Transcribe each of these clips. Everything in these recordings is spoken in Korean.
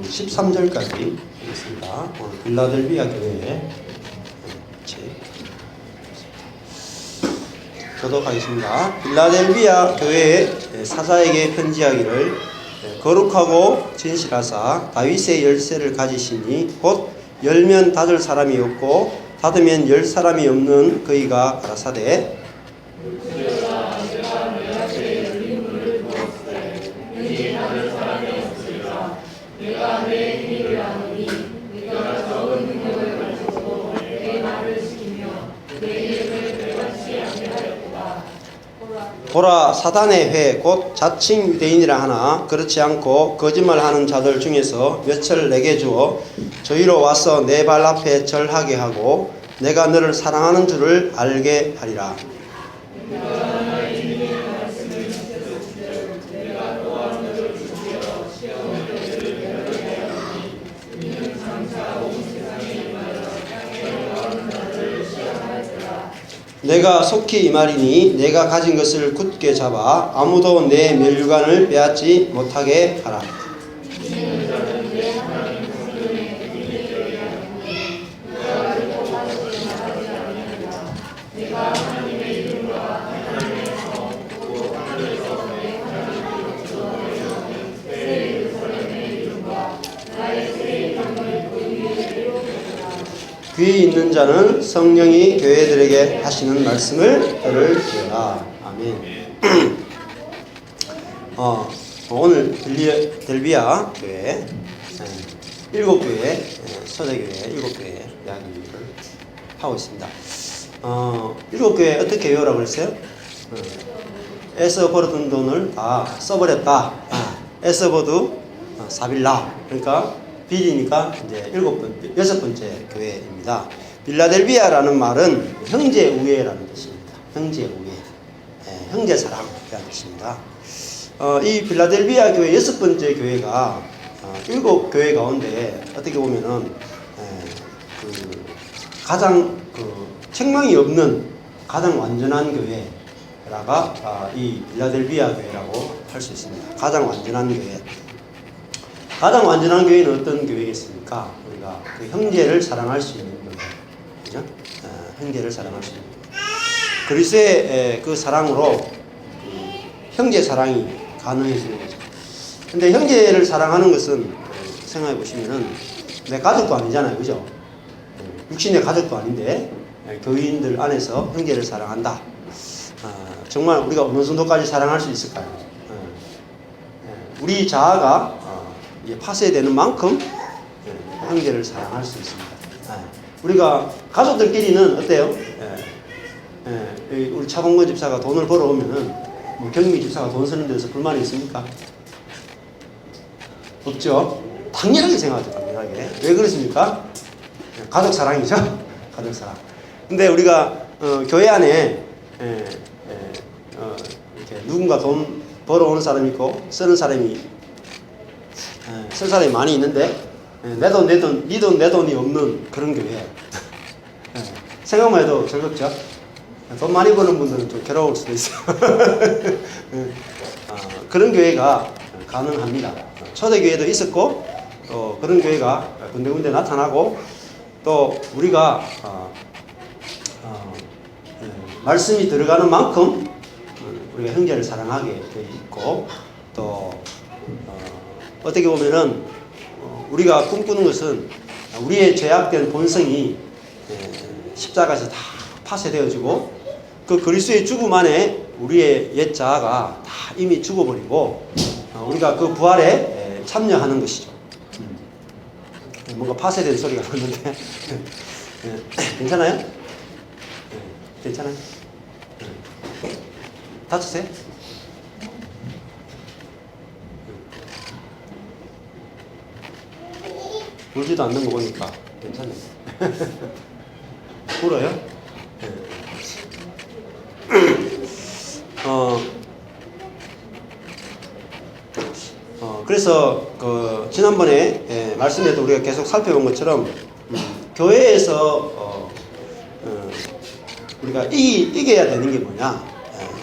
13절까지 있습니다. 빌라델비아 교회 교독하겠습니다. 빌라델비아 교회의 사자에게 편지하기를 거룩하고 진실하사 다윗의 열쇠를 가지시니 곧 열면 닫을 사람이 없고 닫으면 열 사람이 없는 그이가 가라사대 보라 사단의 회 곧 자칭 유대인이라 하나 그렇지 않고 거짓말하는 자들 중에서 몇을 내게 주어 저희로 와서 내 발 앞에 절하게 하고 내가 너를 사랑하는 줄을 알게 하리라. 내가 속히 이 말이니 내가 가진 것을 굳게 잡아 아무도 내 멸류관을 빼앗지 못하게 하라. 귀 있는 자는 성령이 교회들에게 하시는 말씀을 들을지어다. 아멘. 오늘 델비아 교회 7교회 초대교회 7교회 이야기를 하고 있습니다. 7교회 어떻게 외우라고 그랬어요? 에서버든 돈을 다 써버렸다. 에서버드 사빌라. 그러니까 빌이니까 이제 6번째 교회입니다. 빌라델비아라는 말은 형제 우애라는 뜻입니다. 형제 우애, 형제 사랑이라는 뜻입니다. 이 빌라델비아 교회 6번째 교회가 7교회 가운데 어떻게 보면은 가장 책망이 없는 가장 완전한 교회라가 이 빌라델비아 교회라고 할 수 있습니다. 가장 완전한 교회. 가장 완전한 교회는 어떤 교회겠습니까? 우리가 그 형제를 사랑할 수 있는 교회, 그죠? 형제를 사랑할 수 있는 교회. 그리스도의 그 사랑으로 형제 사랑이 가능해지는 거죠. 근데 형제를 사랑하는 것은 생각해 보시면은 내 가족도 아니잖아요, 그죠? 육신의 가족도 아닌데 교인들 안에서 형제를 사랑한다. 정말 우리가 어느 정도까지 사랑할 수 있을까요? 우리 자아가 파쇄되는 만큼 형제를 사랑할 수 있습니다. 우리가 가족들끼리는 어때요? 우리 차범근 집사가 돈을 벌어오면은 뭐 경미 집사가 돈 쓰는 데서 불만이 있습니까? 없죠? 당연하게 생각하죠. 당연하게. 왜 그렇습니까? 가족 사랑이죠. 가족 사랑. 근데 우리가 교회 안에 이렇게 누군가 돈 벌어오는 사람이 있고 쓰는 사람이 쓸 사람이 많이 있는데 내 돈, 네 돈, 내 돈이 없는 그런 교회. 생각만 해도 즐겁죠. 돈 많이 버는 분들은 좀 괴로울 수도 있어요. 그런 교회가 가능합니다. 초대교회도 있었고 또 그런 교회가 군데군데 나타나고 또 우리가 말씀이 들어가는 만큼 우리가 형제를 사랑하게 되어 있고 또 어떻게 보면은 우리가 꿈꾸는 것은 우리의 죄악된 본성이 십자가에서 다 파쇄되어지고 그 그리스도의 죽음 안에 우리의 옛 자아가 다 이미 죽어버리고 우리가 그 부활에 참여하는 것이죠. 뭔가 파쇄된 소리가 나는데 괜찮아요? 괜찮아요? 다치세요? 울지도 않는 거 보니까 괜찮네. 울어요? 그래서 지난번에 말씀에도 우리가 계속 살펴본 것처럼 교회에서 우리가 이겨야 되는 게 뭐냐?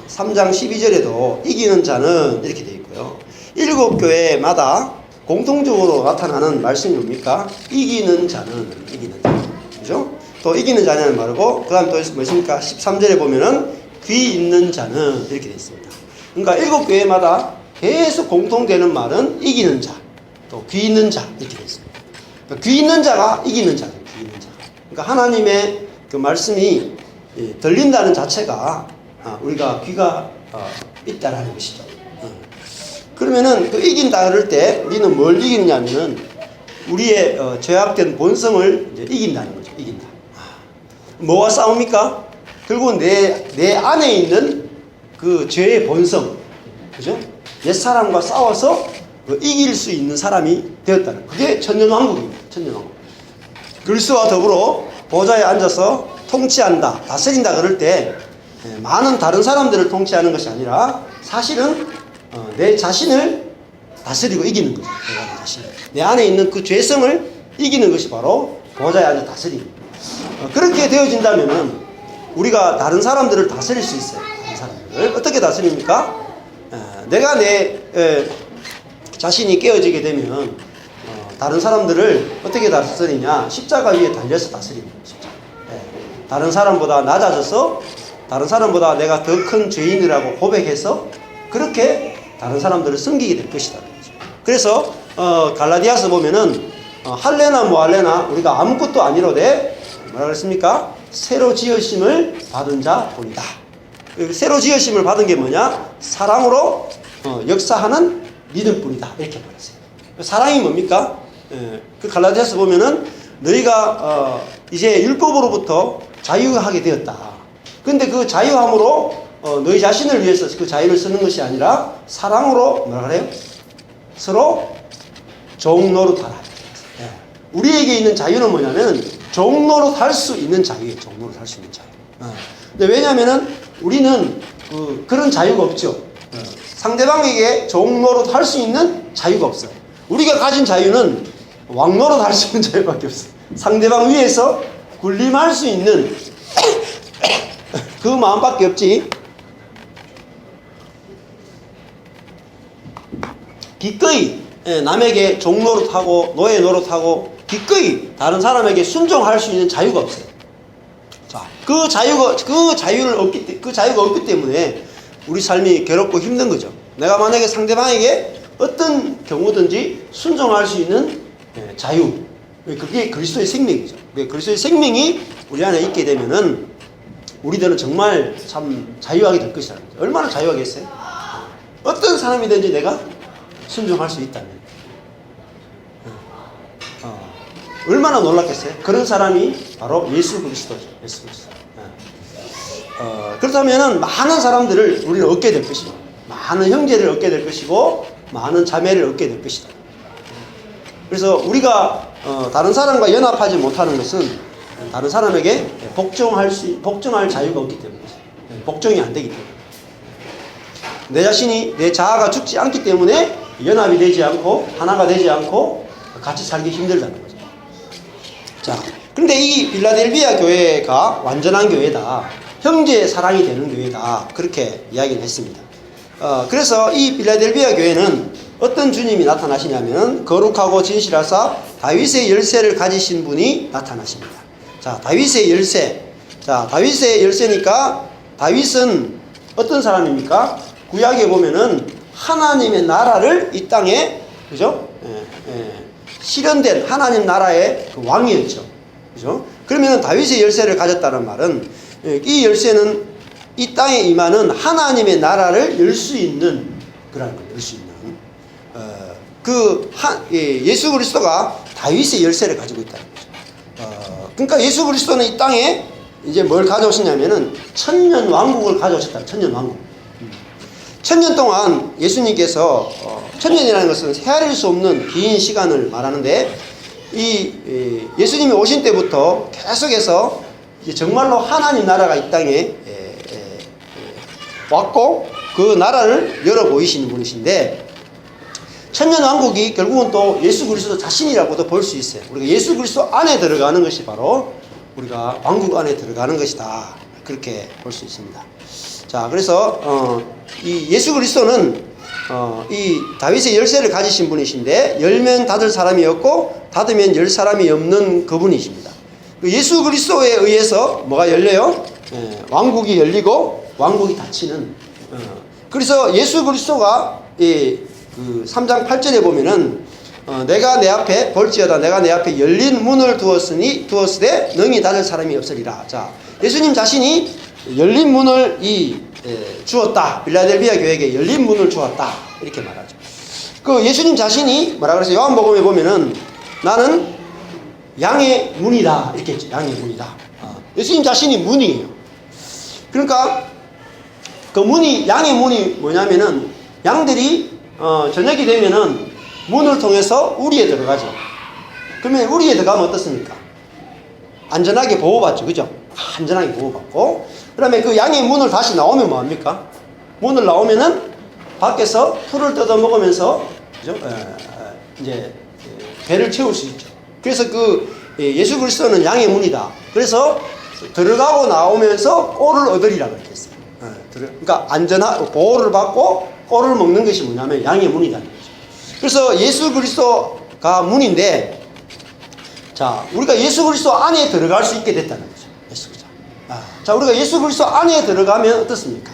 3장 12절에도 이기는 자는 이렇게 되어 있고요. 7교회마다 공통적으로 나타나는 말씀이 뭡니까? 이기는 자는, 이기는 자. 그죠? 또 이기는 자는 말고, 그 다음 또 뭐십니까? 13절에 보면은 귀 있는 자는 이렇게 되어 있습니다. 그러니까 7교회마다 계속 공통되는 말은 이기는 자, 또 귀 있는 자, 이렇게 되어 있습니다. 그러니까 귀 있는 자가 이기는 자예요, 귀 있는 자. 그러니까 하나님의 그 말씀이 들린다는 자체가 우리가 귀가 있다라는 것이죠. 그러면은 그 이긴다 그럴 때 우리는 뭘 이기느냐면은 우리의 죄악된 본성을 이제 이긴다는 거죠. 이긴다. 뭐가 싸웁니까? 결국은 내 안에 있는 그 죄의 본성, 그죠? 옛사람과 싸워서 이길 수 있는 사람이 되었다는, 그게 천년왕국입니다. 천년왕국. 그리스도와 더불어 보좌에 앉아서 통치한다, 다스린다 그럴 때 많은 다른 사람들을 통치하는 것이 아니라 사실은 내 자신을 다스리고 이기는 거죠. 내가 내 자신을. 내 안에 있는 그 죄성을 이기는 것이 바로 보좌에 앉아 다스리는 거예요. 그렇게 되어진다면은 우리가 다른 사람들을 다스릴 수 있어요. 다른 사람들을 어떻게 다스립니까? 내가 내 자신이 깨어지게 되면 다른 사람들을 어떻게 다스리냐? 십자가 위에 달려서 다스리는 거죠. 다른 사람보다 낮아져서 다른 사람보다 내가 더 큰 죄인이라고 고백해서 그렇게 다른 사람들을 섬기게 될 것이다. 그래서 갈라디아서 보면은 할래나 뭐할래나 우리가 아무것도 아니로되 뭐라 그랬습니까? 새로 지으심을 받은 자뿐이다. 새로 지으심을 받은 게 뭐냐? 사랑으로 역사하는 믿음뿐이다. 이렇게 말했어요. 사랑이 뭡니까? 그 갈라디아서 보면은 너희가 이제 율법으로부터 자유하게 되었다. 근데 그 자유함으로 너희 자신을 위해서 그 자유를 쓰는 것이 아니라 사랑으로 뭐라 그래요? 서로 종노릇하라. 우리에게 있는 자유는 뭐냐면 종노릇할 수 있는 자유예요. 종노릇할 수 있는 자유. 근데 왜냐면은 우리는 그런 자유가 없죠. 상대방에게 종노릇할 수 있는 자유가 없어요. 우리가 가진 자유는 왕노릇할 수 있는 자유밖에 없어요. 상대방 위에서 군림할 수 있는 그 마음밖에 없지. 기꺼이 남에게 종노릇하고 노예 노릇하고 기꺼이 다른 사람에게 순종할 수 있는 자유가 없어요. 자, 그 자유가 없기 때문에 우리 삶이 괴롭고 힘든 거죠. 내가 만약에 상대방에게 어떤 경우든지 순종할 수 있는 자유, 그게 그리스도의 생명이죠. 그리스도의 생명이 우리 안에 있게 되면은 우리들은 정말 참 자유하게 될 것이다. 얼마나 자유하겠어요? 어떤 사람이든지 내가 순종할 수 있다면 얼마나 놀랐겠어요? 그런 사람이 바로 예수 그리스도죠. 예수 그리스도. 그렇다면은 많은 사람들을 우리는 얻게 될 것이고, 많은 형제를 얻게 될 것이고, 많은 자매를 얻게 될 것이다. 그래서 우리가 다른 사람과 연합하지 못하는 것은 다른 사람에게 복종할 자유가 없기 때문이죠. 복종이 안 되기 때문에. 내 자신이, 내 자아가 죽지 않기 때문에 연합이 되지 않고 하나가 되지 않고 같이 살기 힘들다는 거죠. 자, 그런데 이 빌라델비아 교회가 완전한 교회다, 형제의 사랑이 되는 교회다, 그렇게 이야기를 했습니다. 그래서 이 빌라델비아 교회는 어떤 주님이 나타나시냐면 거룩하고 진실하사 다윗의 열쇠를 가지신 분이 나타나십니다. 자, 다윗의 열쇠. 자, 다윗의 열쇠니까 다윗은 어떤 사람입니까? 구약에 보면은 하나님의 나라를 이 땅에, 그죠? 실현된 하나님 나라의 그 왕이었죠. 그죠? 그러면 다윗의 열쇠를 가졌다는 말은 이 열쇠는 이 땅에 임하는 하나님의 나라를 열 수 있는 그런 거예요. 열 수 있는. 예수 그리스도가 다윗의 열쇠를 가지고 있다는 거죠. 그러니까 예수 그리스도는 이 땅에 이제 뭘 가져오시냐면은 천년 왕국을 가져오셨다. 천년 왕국. 천년 동안 예수님께서 천년이라는 것은 헤아릴 수 없는 긴 시간을 말하는데 예수님이 오신 때부터 계속해서 이제 정말로 하나님 나라가 이 땅에 왔고 그 나라를 열어 보이시는 분이신데 천년 왕국이 결국은 또 예수 그리스도 자신이라고도 볼 수 있어요. 우리가 예수 그리스도 안에 들어가는 것이 바로 우리가 왕국 안에 들어가는 것이다. 그렇게 볼 수 있습니다. 자, 그래서 이 예수 그리스도는 이 다윗의 열쇠를 가지신 분이신데 열면 닫을 사람이 없고 닫으면 열 사람이 없는 그분이십니다. 예수 그리스도에 의해서 뭐가 열려요? 왕국이 열리고 왕국이 닫히는. 그래서 예수 그리스도가 그 3장 8절에 보면은 내가 내 앞에 볼지어다 내가 내 앞에 열린 문을 두었으되 능히 닫을 사람이 없으리라. 자, 예수님 자신이 열린 문을 주었다. 빌라델비아 교회에게 열린 문을 주었다. 이렇게 말하죠. 그 예수님 자신이 뭐라 그래서 요한복음에 보면은 나는 양의 문이다. 이렇게 했죠. 양의 문이다. 예수님 자신이 문이에요. 그러니까 그 문이 양의 문이 뭐냐면은 양들이 저녁이 되면은 문을 통해서 우리에 들어가죠. 그러면 우리에 들어가면 어떻습니까? 안전하게 보호받죠. 그죠? 안전하게 보호받고 그다음에 그 양의 문을 다시 나오면 뭐합니까? 문을 나오면은 밖에서 풀을 뜯어 먹으면서 그죠? 이제 배를 채울 수 있죠. 그래서 그 예수 그리스도는 양의 문이다. 그래서 들어가고 나오면서 꼴을 얻으리라 그렇게 했어요. 그러니까 안전한 보호를 받고 꼴을 먹는 것이 뭐냐면 양의 문이라는 거죠. 그래서 예수 그리스도가 문인데, 자, 우리가 예수 그리스도 안에 들어갈 수 있게 됐다는 거죠. 예수 그리스도. 자, 우리가 예수 그리스도 안에 들어가면 어떻습니까?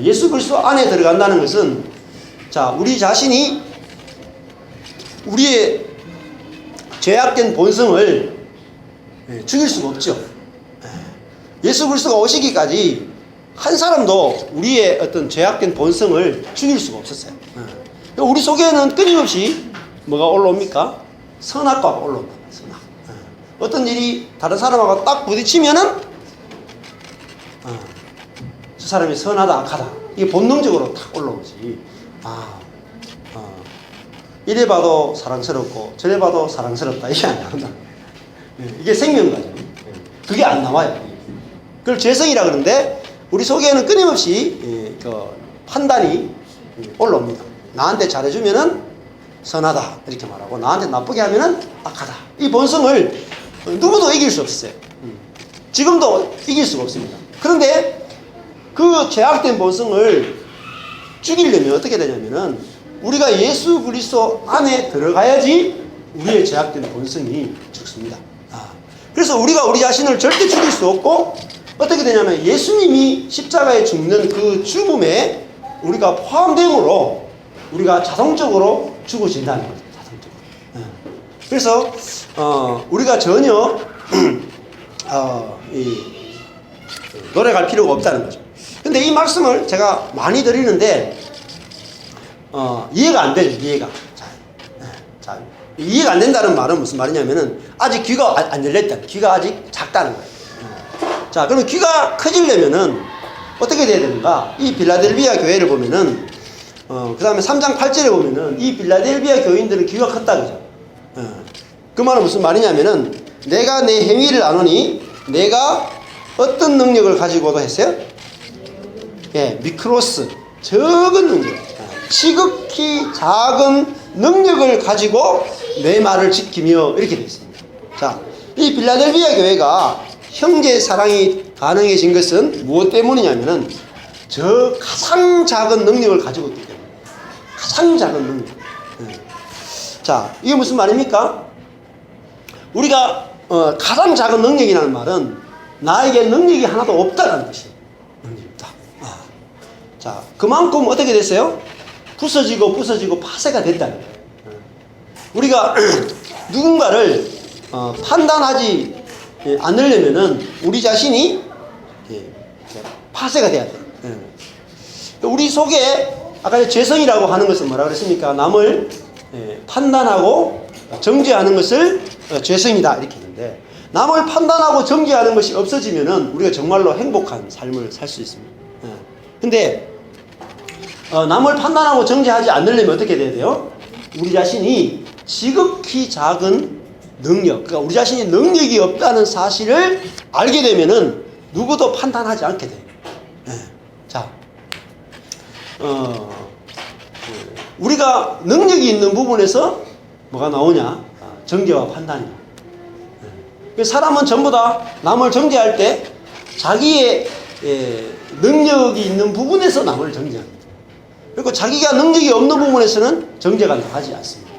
예수 그리스도 안에 들어간다는 것은, 자, 우리 자신이 우리의 죄악된 본성을 죽일 수가 없죠. 예수 그리스도가 오시기까지 한 사람도 우리의 어떤 죄악된 본성을 죽일 수가 없었어요. 우리 속에는 끊임없이 뭐가 올라옵니까? 선악과가 올라온다. 선악. 어떤 일이 다른 사람하고 딱 부딪히면은 저 사람이 선하다 악하다 이게 본능적으로 딱 올라오지. 이래 봐도 사랑스럽고 저래 봐도 사랑스럽다 이게 안 나온다. 이게 생명과정. 그게 안 나와요. 그걸 죄성이라 그러는데 우리 속에는 끊임없이 그 판단이 올라옵니다. 나한테 잘해주면은 선하다 이렇게 말하고 나한테 나쁘게 하면은 악하다. 이 본성을 누구도 이길 수 없어요. 지금도 이길 수가 없습니다. 그런데 그 죄악된 본성을 죽이려면 어떻게 되냐면은 우리가 예수 그리스도 안에 들어가야지 우리의 죄악된 본성이 죽습니다. 그래서 우리가 우리 자신을 절대 죽일 수 없고 어떻게 되냐면 예수님이 십자가에 죽는 그 죽음에 우리가 포함됨으로 우리가 자동적으로 죽어진다는 거죠. 자동적으로. 그래서 우리가 전혀 노력할 필요가 없다는 거죠. 근데 이 말씀을 제가 많이 드리는데 이해가 안 돼요. 이해가. 자, 이해가 안 된다는 말은 무슨 말이냐면은 아직 귀가 안 열렸다. 귀가 아직 작다는 거예요. 자, 그럼 귀가 커지려면은 어떻게 돼야 되는가? 이 빌라델비아 교회를 보면은 그 다음에 3장 8절에 보면은 이 빌라델비아 교인들은 귀가 컸다 그죠? 그 말은 무슨 말이냐면은 내가 내 행위를 아노니 내가 어떤 능력을 가지고도 했어요? 미크로스 적은 능력, 지극히 작은 능력을 가지고 내 말을 지키며 이렇게 되어 있습니다. 자, 이 빌라델비아 교회가 형제 사랑이 가능해진 것은 무엇 때문이냐면은 저 가장 작은 능력을 가지고 있기 때문에. 가장 작은 능력. 자, 이게 무슨 말입니까? 우리가 가장 작은 능력이라는 말은 나에게 능력이 하나도 없다는 것이에요. 능력이 없다. 자, 그만큼 어떻게 됐어요? 부서지고 파쇄가 됐다는 거예요. 우리가 누군가를 판단하지 않으려면은 우리 자신이 파쇄가 돼야 돼요. 우리 속에 아까 죄성이라고 하는 것은 뭐라 그랬습니까? 남을 판단하고 정죄하는 것을 죄성이다 이렇게 했는데 남을 판단하고 정죄하는 것이 없어지면은 우리가 정말로 행복한 삶을 살 수 있습니다. 근데 남을 판단하고 정죄하지 않으려면 어떻게 돼야 돼요? 우리 자신이 지극히 작은 능력, 그러니까 우리 자신이 능력이 없다는 사실을 알게 되면은 누구도 판단하지 않게 돼요. 자, 우리가 능력이 있는 부분에서 뭐가 나오냐? 정죄와 판단이야. 사람은 전부 다 남을 정죄할 때 자기의 능력이 있는 부분에서 남을 정죄합니다. 그리고 자기가 능력이 없는 부분에서는 정죄가 나가지 않습니다.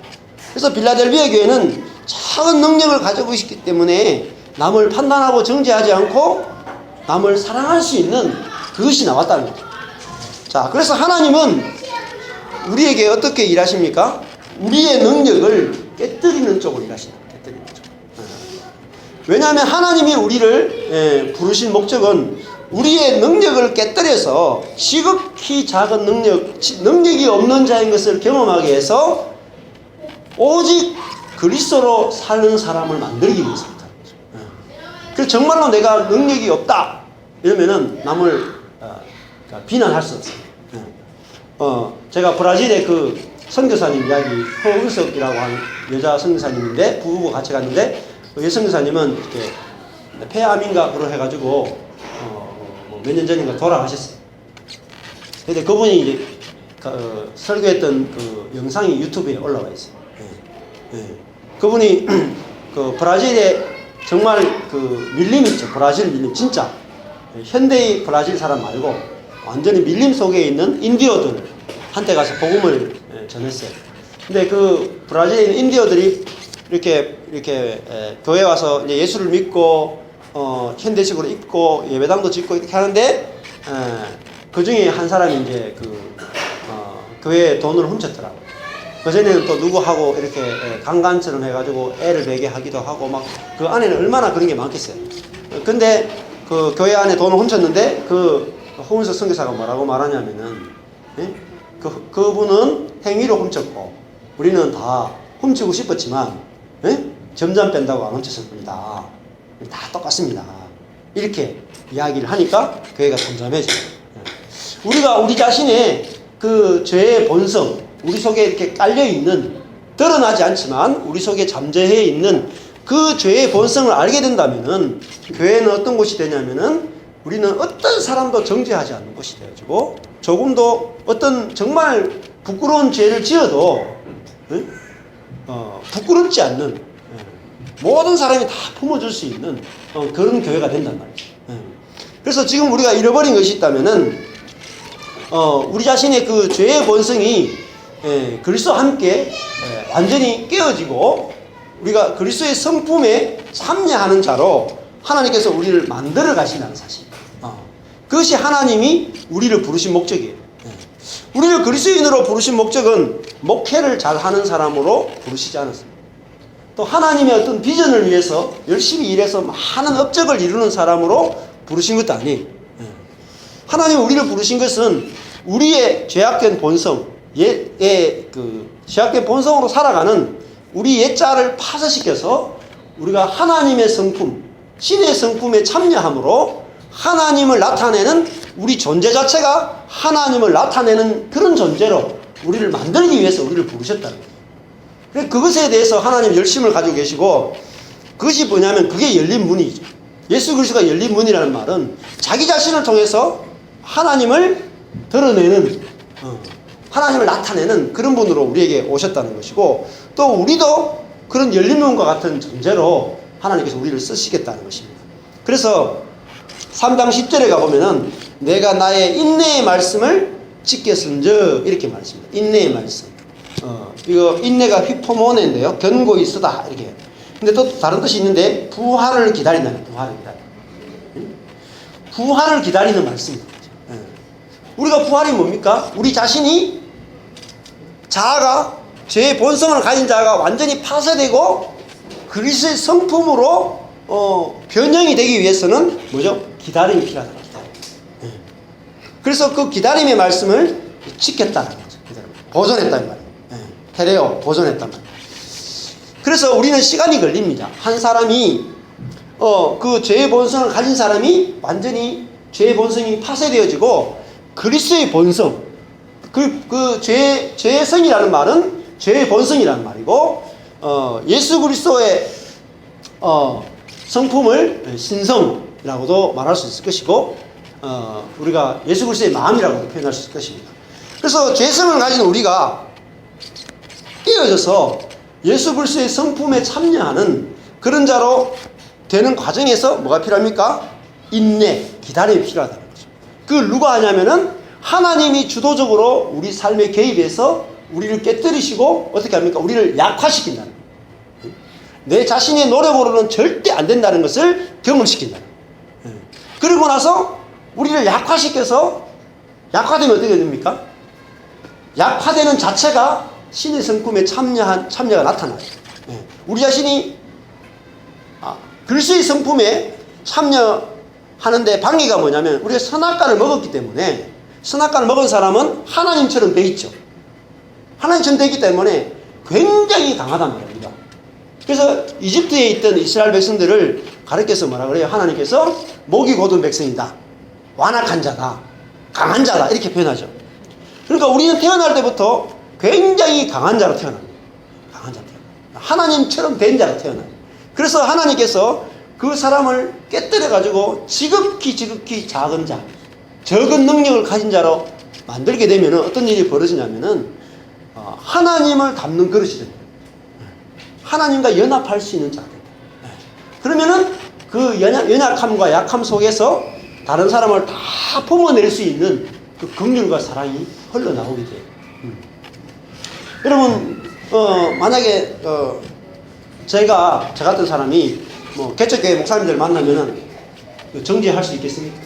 그래서 빌라델비아 교회는 작은 능력을 가지고 있기 때문에 남을 판단하고 정죄하지 않고 남을 사랑할 수 있는 그것이 나왔다는 거죠. 자, 그래서 하나님은 우리에게 어떻게 일하십니까? 우리의 능력을 깨뜨리는 쪽으로 일하신다. 깨뜨리는 쪽. 왜냐하면 하나님이 우리를 부르신 목적은 우리의 능력을 깨뜨려서 지극히 작은 능력이 없는 자인 것을 경험하게 해서 오직 그리스도로 사는 사람을 만들기 위해서입니다. 그래서 정말로 내가 능력이 없다 이러면은 남을 비난할 수 없어요. 제가 브라질의 그 선교사님 이야기, 허은석이라고 하는 여자 선교사님인데 부부가 같이 갔는데 그 여선교사님은 이렇게 폐암인가 그러 해가지고 몇 년 전인가 돌아가셨어요. 근데 그분이 이제 설교했던 그 영상이 유튜브에 올라와 있어요. 그분이 그 브라질에 정말 그 밀림 있죠. 브라질 밀림 진짜 현대의 브라질 사람 말고 완전히 밀림 속에 있는 인디어들 한테 가서 복음을 전했어요. 근데 그 브라질에 있는 인디어들이 이렇게 교회 와서 이제 예수를 믿고 현대식으로 입고 예배당도 짓고 이렇게 하는데 그 중에 한 사람이 이제 교회에 돈을 훔쳤더라고. 그 전에는 또 누구하고 이렇게 강간처럼 해가지고 애를 베게 하기도 하고 막 그 안에는 얼마나 그런 게 많겠어요. 근데 그 교회 안에 돈을 훔쳤는데 그 홍은석 선교사가 뭐라고 말하냐면은 그분은 행위로 훔쳤고 우리는 다 훔치고 싶었지만 점점 뺀다고 안 훔쳤을 뿐이다. 다 똑같습니다. 이렇게 이야기를 하니까 교회가 잠잠해져요. 우리가 우리 자신의 그 죄의 본성, 우리 속에 이렇게 깔려있는, 드러나지 않지만 우리 속에 잠재해 있는 그 죄의 본성을 알게 된다면은 교회는 어떤 곳이 되냐면은 우리는 어떤 사람도 정죄하지 않는 곳이 되어지고 조금도 어떤 정말 부끄러운 죄를 지어도 부끄럽지 않는 모든 사람이 다 품어줄 수 있는 그런 교회가 된단 말이죠. 그래서 지금 우리가 잃어버린 것이 있다면은 우리 자신의 그 죄의 본성이 그리스도와 함께 완전히 깨어지고 우리가 그리스도의 성품에 참여하는 자로 하나님께서 우리를 만들어 가신다는 사실. 그것이 하나님이 우리를 부르신 목적이에요. 우리를 그리스도인으로 부르신 목적은 목회를 잘하는 사람으로 부르시지 않았습니다. 또 하나님의 어떤 비전을 위해서 열심히 일해서 많은 업적을 이루는 사람으로 부르신 것도 아니에요. 하나님이 우리를 부르신 것은 우리의 죄악된 본성, 죄악된 본성으로 살아가는 우리 옛자를 파쇄시켜서 우리가 하나님의 성품, 신의 성품에 참여함으로 하나님을 나타내는 우리 존재 자체가 하나님을 나타내는 그런 존재로 우리를 만들기 위해서 우리를 부르셨다는 거예요. 그것에 대해서 하나님 열심을 가지고 계시고 그것이 뭐냐면 그게 열린 문이죠. 예수 그리스도가 열린 문이라는 말은 자기 자신을 통해서 하나님을 드러내는 하나님을 나타내는 그런 분으로 우리에게 오셨다는 것이고 또 우리도 그런 열린 문과 같은 존재로 하나님께서 우리를 쓰시겠다는 것입니다. 그래서 3장 10절에 가보면은 내가 나의 인내의 말씀을 지켰은즉 이렇게 말했습니다. 인내의 말씀. 이거 인내가 휘포모네인데요. 견고히 쓰다 이렇게. 근데 또 다른 뜻이 있는데 부활을 기다린다는 부활을 기다린다. 부활을 기다리는 말씀입니다. 우리가 부활이 뭡니까? 우리 자신이 자아가 죄의 본성을 가진 자아가 완전히 파쇄되고 그리스도의 성품으로 변형이 되기 위해서는 뭐죠? 기다림이 필요하다. 기다림. 그래서 그 기다림의 말씀을 지켰다는 거죠. 보존했다는 말이에요. 테레오 보존했단 말이에요. 그래서 우리는 시간이 걸립니다. 한 사람이 그 죄의 본성을 가진 사람이 완전히 죄의 본성이 파쇄되어지고 그리스도의 본성, 죄의 성이라는 말은 죄의 본성이라는 말이고 예수 그리스도의 성품을 신성이라고도 말할 수 있을 것이고 우리가 예수 그리스도의 마음이라고도 표현할 수 있을 것입니다. 그래서 죄성을 가진 우리가 깨어져서 예수 그리스도의 성품에 참여하는 그런 자로 되는 과정에서 뭐가 필요합니까? 인내, 기다림이 필요하다는 거죠. 그걸 누가 하냐면은 하나님이 주도적으로 우리 삶에 개입해서 우리를 깨뜨리시고 어떻게 합니까? 우리를 약화시킨다는 거예요. 내 자신의 노력으로는 절대 안 된다는 것을 경험시킨다는 거예요. 그리고 나서 우리를 약화시켜서 약화되면 어떻게 됩니까? 약화되는 자체가 신의 성품에 참여가 나타나요. 우리 자신이 그리스도의 성품에 참여하는데 방해가 뭐냐면 우리가 선악과를 먹었기 때문에 선악과를 먹은 사람은 하나님처럼 돼 있죠. 하나님처럼 되기 때문에 굉장히 강하단 말입니다. 그래서 이집트에 있던 이스라엘 백성들을 가르쳐서 뭐라 그래요? 하나님께서 목이 곧은 백성이다. 완악한 자다. 강한 자다. 이렇게 표현하죠. 그러니까 우리는 태어날 때부터 굉장히 강한 자로 태어납니다. 강한 자로 태어납니다. 하나님처럼 된 자로 태어납니다. 그래서 하나님께서 그 사람을 깨뜨려가지고 지극히 작은 자, 적은 능력을 가진 자로 만들게 되면 어떤 일이 벌어지냐면은 하나님을 담는 그릇이 됩니다. 하나님과 연합할 수 있는 자가 됩니다. 그러면은 그 연약함과 약함 속에서 다른 사람을 다 품어낼 수 있는 그 긍휼과 사랑이 흘러나오게 돼요. 여러분, 만약에 저 같은 사람이 뭐 개척교회 목사님들 만나면은 정죄할 수 있겠습니까?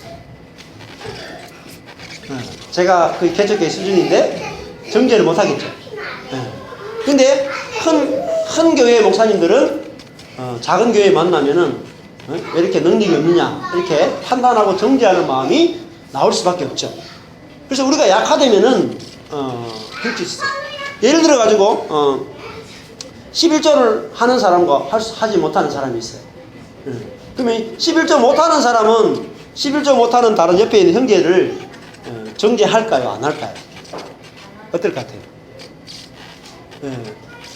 제가 그 개척교회 수준인데 정죄를 못 하겠죠. 근데 큰 교회 목사님들은 작은 교회 만나면은 왜 이렇게 능력이 없느냐 이렇게 판단하고 정죄하는 마음이 나올 수밖에 없죠. 그래서 우리가 약화되면은 그럴 수 있어요. 예를 들어 가지고 11조를 하는 사람과 하지 못하는 사람이 있어요. 그러면 11조 못하는 사람은 11조 못하는 다른 옆에 있는 형제를 정죄할까요? 안 할까요? 어떨 것 같아요?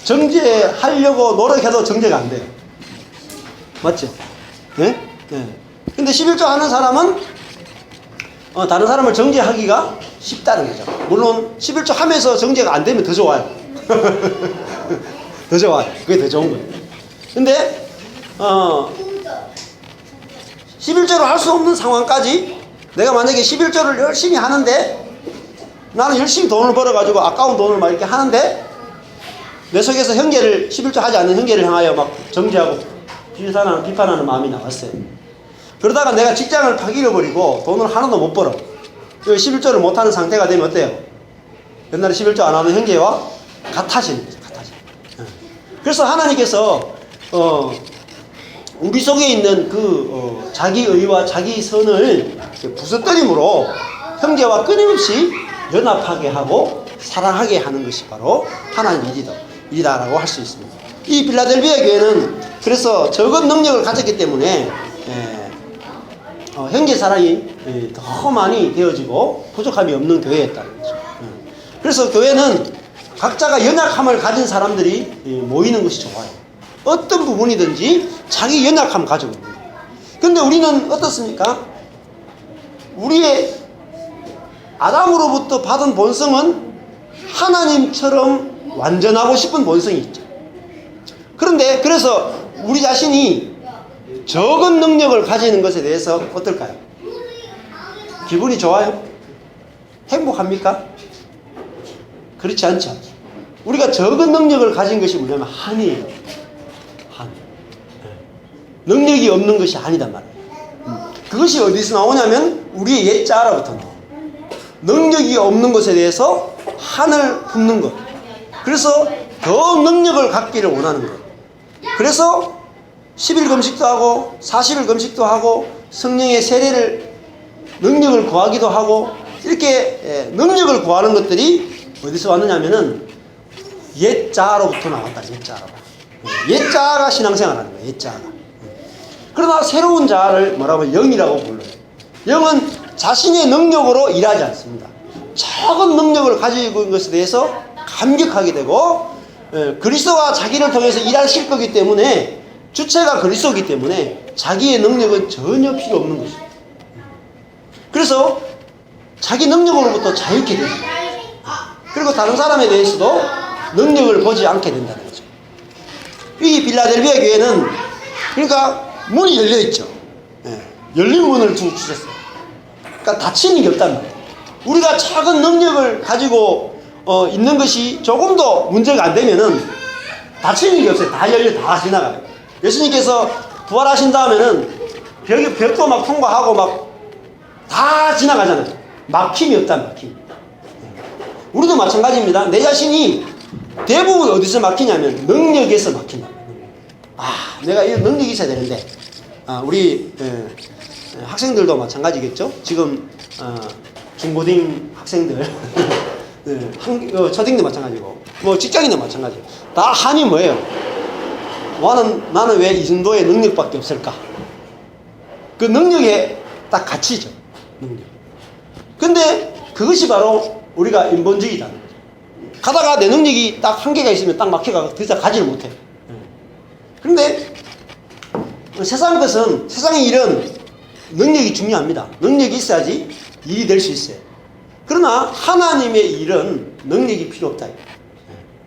정죄하려고 노력해도 정죄가 안 돼요. 맞죠? 네? 근데 11조 하는 사람은 다른 사람을 정죄하기가 쉽다는 거죠. 물론 11조 하면서 정죄가 안 되면 더 좋아요. 더 좋아요. 그게 더 좋은 거예요. 근데 11조를 할 수 없는 상황까지 내가 만약에 11조를 열심히 하는데 나는 열심히 돈을 벌어가지고 아까운 돈을 막 이렇게 하는데 내 속에서 11조 하지 않는 형제를 향하여 막 정죄하고 비판하는 마음이 나왔어요. 그러다가 내가 직장을 팍 잃어버리고 돈을 하나도 못 벌어. 11조를 못하는 상태가 되면 어때요? 옛날에 11조 안 하는 형제와 같아지는 거죠. 그래서 하나님께서 우리 속에 있는 그 자기 의와 자기 선을 부서뜨림으로 형제와 끊임없이 연합하게 하고 사랑하게 하는 것이 바로 하나님의 일이다라고 할 수 있습니다. 이 빌라델비아 교회는 그래서 적은 능력을 가졌기 때문에 형제 사랑이 더 많이 되어지고 부족함이 없는 교회였다는 거죠. 그래서 교회는 각자가 연약함을 가진 사람들이 모이는 것이 좋아요. 어떤 부분이든지 자기 연약함 가지고 있는 거예요. 근데 우리는 어떻습니까? 우리의 아담으로부터 받은 본성은 하나님처럼 완전하고 싶은 본성이 있죠. 그런데 그래서 우리 자신이 적은 능력을 가지는 것에 대해서 어떨까요? 기분이 좋아요? 행복합니까? 그렇지 않죠. 우리가 적은 능력을 가진 것이 뭐냐면 한이에요. 한. 능력이 없는 것이 아니단 말이에요. 그것이 어디서 나오냐면 우리의 옛자로부터 나와요. 능력이 없는 것에 대해서 한을 품는 것. 그래서 더 능력을 갖기를 원하는 것. 그래서 10일 금식도 하고 40일 금식도 하고 성령의 세례를 능력을 구하기도 하고 이렇게 능력을 구하는 것들이 어디서 왔느냐면은 옛자로부터 나왔다. 옛자가 신앙생활하는 거예요. 옛자가. 그러나 새로운 자를 뭐라고 영이라고 불러요. 영은 자신의 능력으로 일하지 않습니다. 적은 능력을 가지고 있는 것에 대해서 감격하게 되고 그리스도와 자기를 통해서 일하실 거기 때문에 주체가 그리스도이기 때문에 자기의 능력은 전혀 필요 없는 것입니다. 그래서 자기 능력으로부터 자유케 됩니다. 그리고 다른 사람에 대해서도 능력을 보지 않게 된다는 거죠. 이 빌라델비아 교회는 그러니까 문이 열려 있죠. 열린 문을 주셨어요. 그러니까 닫히는 게 없단 말이에요. 우리가 작은 능력을 가지고 있는 것이 조금도 문제가 안 되면은 다치는 게 없어요. 다 열려 다 지나가요. 예수님께서 부활하신 다음에는 벽도 막 통과하고 막 다 지나가잖아요. 막힘이 없다, 막힘. 우리도 마찬가지입니다. 내 자신이 대부분 어디서 막히냐면 능력에서 막힌다. 내가 이 능력이 있어야 되는데, 우리 학생들도 마찬가지겠죠. 지금 중고등 학생들, 초등도 마찬가지고, 뭐 직장인도 마찬가지고, 다 한이 뭐예요? 나는 왜 이 정도의 능력밖에 없을까? 그 능력에 딱 갇히죠. 능력. 근데 그것이 바로 우리가 인본주의다. 가다가 내 능력이 딱 한계가 있으면 딱 막혀가 더 이상 가지를 못해. 그런데 세상 것은, 세상의 일은 능력이 중요합니다. 능력이 있어야지 일이 될 수 있어요. 그러나 하나님의 일은 능력이 필요 없다.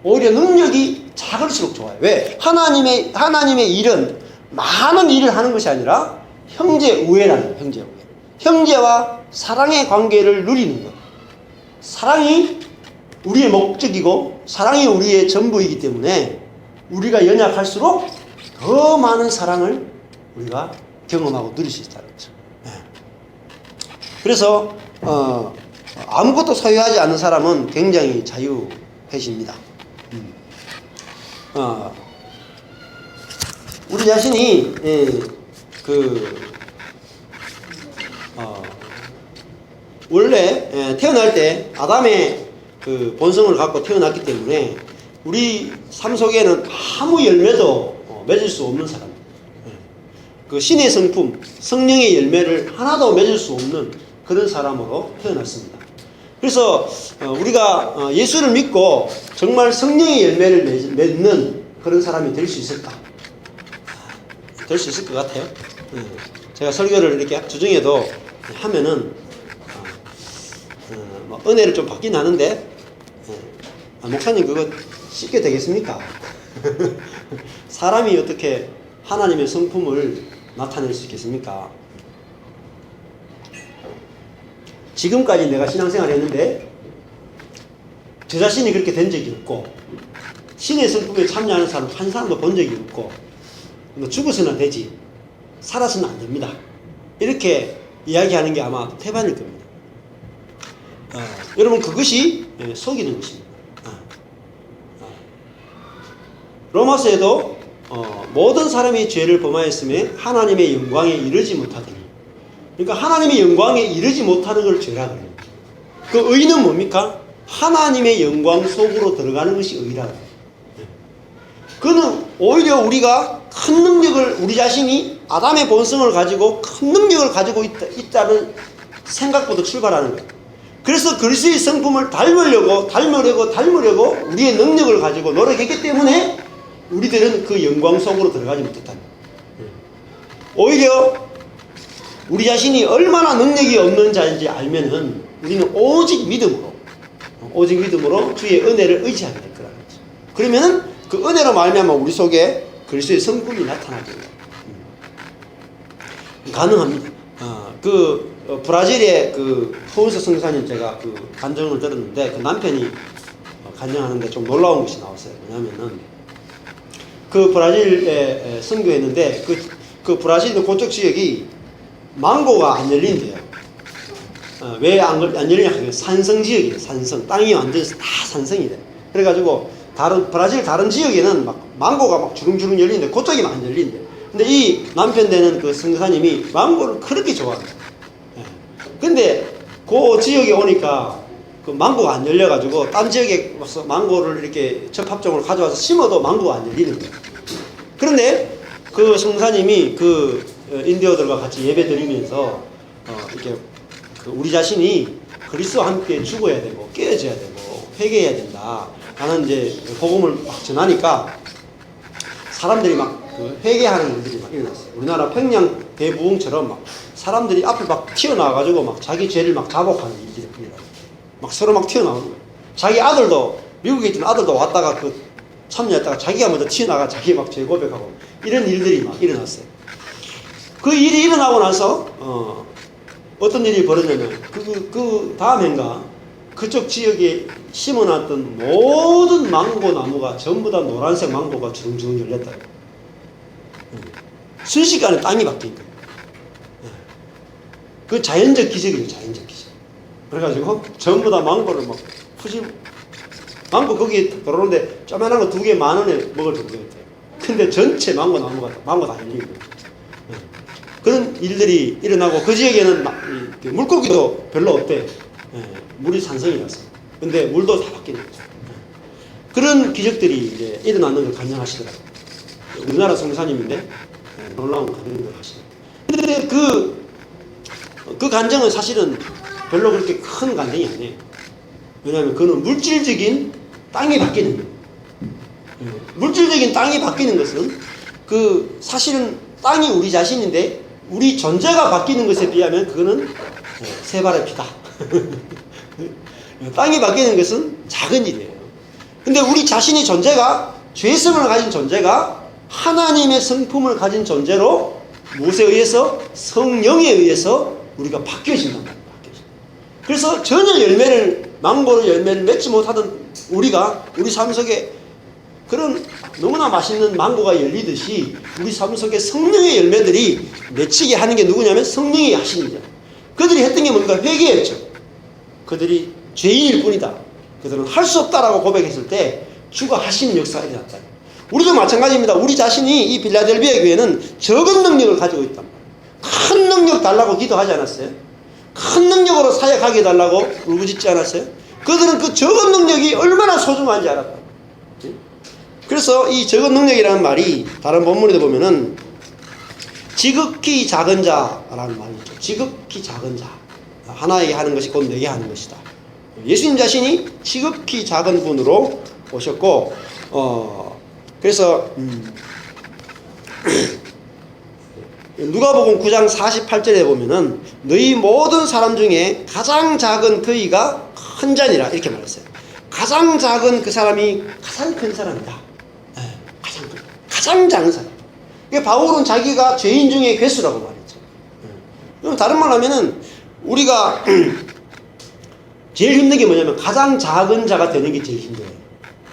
오히려 능력이 작을수록 좋아요. 왜? 하나님의 일은 많은 일을 하는 것이 아니라 형제 우애라는 거예요. 형제 우애. 형제와 사랑의 관계를 누리는 것. 사랑이 우리의 목적이고 사랑이 우리의 전부이기 때문에 우리가 연약할수록 더 많은 사랑을 우리가 경험하고 누릴 수 있다는 거죠. 그래서 아무것도 소유하지 않는 사람은 굉장히 자유해집니다. 우리 자신이 원래 태어날 때 아담의 그 본성을 갖고 태어났기 때문에 우리 삶 속에는 아무 열매도 맺을 수 없는 사람, 그 신의 성품, 성령의 열매를 하나도 맺을 수 없는 그런 사람으로 태어났습니다. 그래서 우리가 예수를 믿고 정말 성령의 열매를 맺는 그런 사람이 될 수 있을까? 될 수 있을 것 같아요. 제가 설교를 이렇게 주중에도 하면은 은혜를 좀 받긴 하는데, 목사님 그거 쉽게 되겠습니까? 사람이 어떻게 하나님의 성품을 나타낼 수 있겠습니까? 지금까지 내가 신앙생활을 했는데 저 자신이 그렇게 된 적이 없고, 신의 성품에 참여하는 사람 한 사람도 본 적이 없고, 죽어서는 되지 살아서는 안 됩니다. 이렇게 이야기하는 게 아마 태반일 겁니다. 여러분, 그것이 속이는 것입니다. 로마서에도 모든 사람이 죄를 범하였음에 하나님의 영광에 이르지 못하더니, 그러니까 하나님의 영광에 이르지 못하는 걸 죄라 그래요. 그 의는 뭡니까? 하나님의 영광 속으로 들어가는 것이 의라 그래요. 그는 오히려 우리가 큰 능력을, 우리 자신이 아담의 본성을 가지고 큰 능력을 가지고 있다는 생각부터 출발하는 거예요. 그래서 그리스도의 성품을 닮으려고 우리의 능력을 가지고 노력했기 때문에 우리들은 그 영광 속으로 들어가지 못했다. 오히려 우리 자신이 얼마나 능력이 없는 자인지 알면은 우리는 오직 믿음으로 주의 은혜를 의지하게 될 거라는 거죠. 그러면은 그 은혜로 말미암아 우리 속에 그리스도의 성품이 나타나게 돼요. 가능합니다. 브라질의 그 포은서 성사님 제가 그 간증을 들었는데, 그 남편이 간증하는데 좀 놀라운 것이 나왔어요. 왜냐면은 그 브라질에 선교했는데 그 브라질 그쪽 지역이 망고가 안 열린대요. 왜 안 열리냐 하면 산성 지역이에요. 산성. 땅이 완전히 다 산성이래. 그래가지고 브라질 다른 지역에는 막 망고가 막 주렁주렁 열리는데 그쪽이 안 열린대. 근데 이 남편 되는 그 선교사님이 망고를 그렇게 좋아합니다. 근데 그 지역에 오니까 그 망고가 안 열려가지고 딴 지역에 와서 망고를 이렇게 접합종을 가져와서 심어도 망고가 안 열리는 거예요. 그런데 그 성사님이 그 인디어들과 같이 예배 드리면서 이렇게 우리 자신이 그리스도와 함께 죽어야 되고 깨어져야 되고 회개해야 된다 라는 이제 복음을 막 전하니까 사람들이 막 회개하는 일들이 막 일어났어요. 우리나라 평양 대부흥처럼 막 사람들이 앞에 막 튀어나와가지고 막 자기 죄를 막 자복하는 일들이 일어났어요. 막 서로 막 튀어나오는 거예요. 자기 아들도, 미국에 있던 아들도 왔다가 참여했다가 자기가 먼저 튀어나가 자기 막 죄 고백하고 이런 일들이 막 일어났어요. 그 일이 일어나고 나서 어떤 일이 벌어졌냐면 그 다음 해인가 그쪽 지역에 심어놨던 모든 망고 나무가 전부 다 노란색 망고가 주렁주렁 열렸다. 순식간에 땅이 바뀐 거예요. 그 자연적 기적이에요, 자연적 기적. 그래가지고 전부 다 망고를 막 푸시, 망고 거기에 들어오는데 조그만한 거 2개 10,000원에 먹을 정도였대요. 근데 전체 망고 나무가 망고 다 열린 거예요. 그런 일들이 일어나고 그 지역에는 물고기도 별로 없대. 물이 산성이라서. 근데 물도 다 바뀌는 거죠. 그런 기적들이 이제 일어나는 걸 간증하시더라고요. 우리나라 성사님인데 놀라운 간증을 하시네요. 근데 그 간증은 사실은 별로 그렇게 큰 간증이 아니에요. 왜냐하면 그는 물질적인 땅이 바뀌는 거예요. 물질적인 땅이 바뀌는 것은 그 사실은 땅이 우리 자신인데 우리 존재가 바뀌는 것에 비하면 그거는 세 발의 피다. 땅이 바뀌는 것은 작은 일이에요. 근데 우리 자신의 존재가 죄성을 가진 존재가 하나님의 성품을 가진 존재로 무엇에 의해서? 성령에 의해서 우리가 바뀌어진단 말이에요. 그래서 전혀 망고로 열매를 맺지 못하던 우리가 우리 삶 속에 그런 너무나 맛있는 망고가 열리듯이 우리 삶 속에 성령의 열매들이 맺히게 하는 게 누구냐면 성령이 하신 일이야. 그들이 했던 게 뭔가 회개했죠. 그들이 죄인일 뿐이다. 그들은 할 수 없다라고 고백했을 때 주가 하시는 역사가 일어났다. 우리도 마찬가지입니다. 우리 자신이 이 빌라델비아 교회는 적은 능력을 가지고 있단 말이에요. 큰 능력 달라고 기도하지 않았어요? 큰 능력으로 사역하게 해달라고 울부짖지 않았어요? 그들은 그 적은 능력이 얼마나 소중한지 알았다. 그래서 이 적은 능력이라는 말이 다른 본문에도 보면은 지극히 작은 자라는 말이죠. 지극히 작은 자. 하나에게 하는 것이 곧 내게 하는 것이다. 예수님 자신이 지극히 작은 분으로 오셨고, 그래서 누가복음 9장 48절에 보면은 너희 모든 사람 중에 가장 작은 그이가 큰 자니라 이렇게 말했어요. 가장 작은 그 사람이 가장 큰 사람이다. 가장 작은 사람. 바울은 자기가 죄인 중에 괴수라고 말했죠. 그럼 다른 말로 하면은 우리가 제일 힘든 게 뭐냐면 가장 작은 자가 되는 게 제일 힘들어요.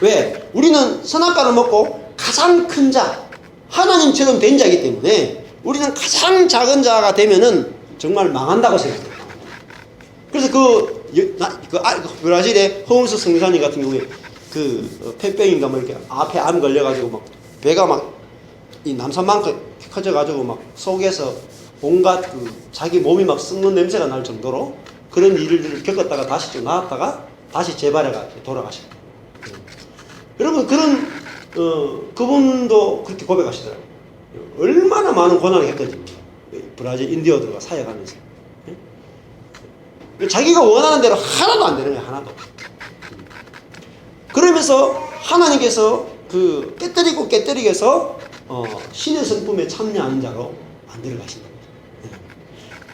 왜? 우리는 선악과를 먹고 가장 큰 자, 하나님처럼 된 자이기 때문에 우리는 가장 작은 자가 되면은 정말 망한다고 생각해요. 그래서 브라질의 허운스 성사님 같은 경우에 폐병인가 뭐 이렇게 앞에 암 걸려가지고 막 배가 막 이 남산만큼 커져가지고 막 속에서 온갖 자기 몸이 막 썩는 냄새가 날 정도로 그런 일을 겪었다가 다시 좀 나았다가 다시 재발해가 돌아가셨어요. 여러분 그분도 그렇게 고백하시더라고요. 얼마나 많은 고난을 했거든요. 브라질 인디어들과 사역하면서. 자기가 원하는 대로 하나도 안 되는 거예요. 하나도. 그러면서 하나님께서 깨뜨리게서 신의 성품에 참여하는 자로 만들어 가신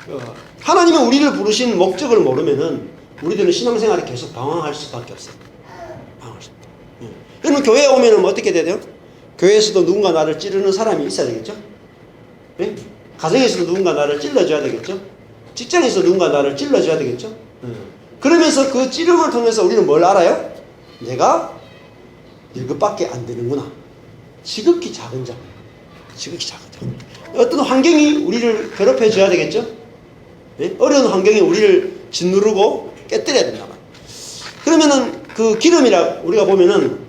겁니다. 하나님은 우리를 부르신 목적을 모르면은 우리들은 신앙생활이 계속 방황할 수밖에 없어요. 방황할 수 없다. 여러분 교회에 오면은 어떻게 돼요? 교회에서도 누군가 나를 찌르는 사람이 있어야 되겠죠? 네? 가정에서도 누군가 나를 찔러줘야 되겠죠? 직장에서 누군가 나를 찔러줘야 되겠죠? 그러면서 그 찌름을 통해서 우리는 뭘 알아요? 내가 이것밖에 안 되는구나. 지극히 작은 자. 지극히 작은 자. 어떤 환경이 우리를 괴롭혀 줘야 되겠죠? 네? 어려운 환경이 우리를 짓누르고 깨뜨려야 된다. 그러면은 그 기름이라 우리가 보면은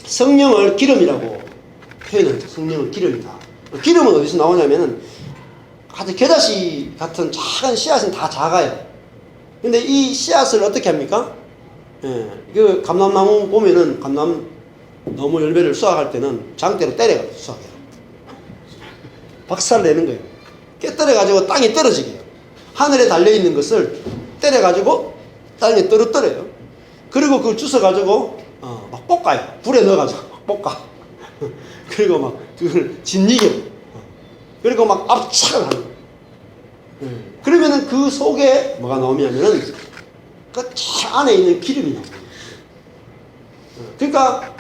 성령을 기름이라고 표현합니다. 성령을 기름이다. 기름은 어디서 나오냐면은 아주 겨자씨 같은 작은 씨앗은 다 작아요. 근데 이 씨앗을 어떻게 합니까? 그 감람나무 보면은 감람나무 열매를 수확할 때는 장대로 때려가지고 수확해요. 박살 내는 거예요. 깨뜨려가지고 땅에 떨어지게 해요. 하늘에 달려있는 것을 때려가지고 땅에 떨어뜨려요. 그리고 그걸 주워가지고 막 볶아요. 불에 넣어가지고 막 볶아. 그리고 막 그걸 짓이겨. 그리고 막 압착을 하는 거예요. 그러면은 그 속에 뭐가 나오냐면은 그 안에 있는 기름이 나옵니다. 그러니까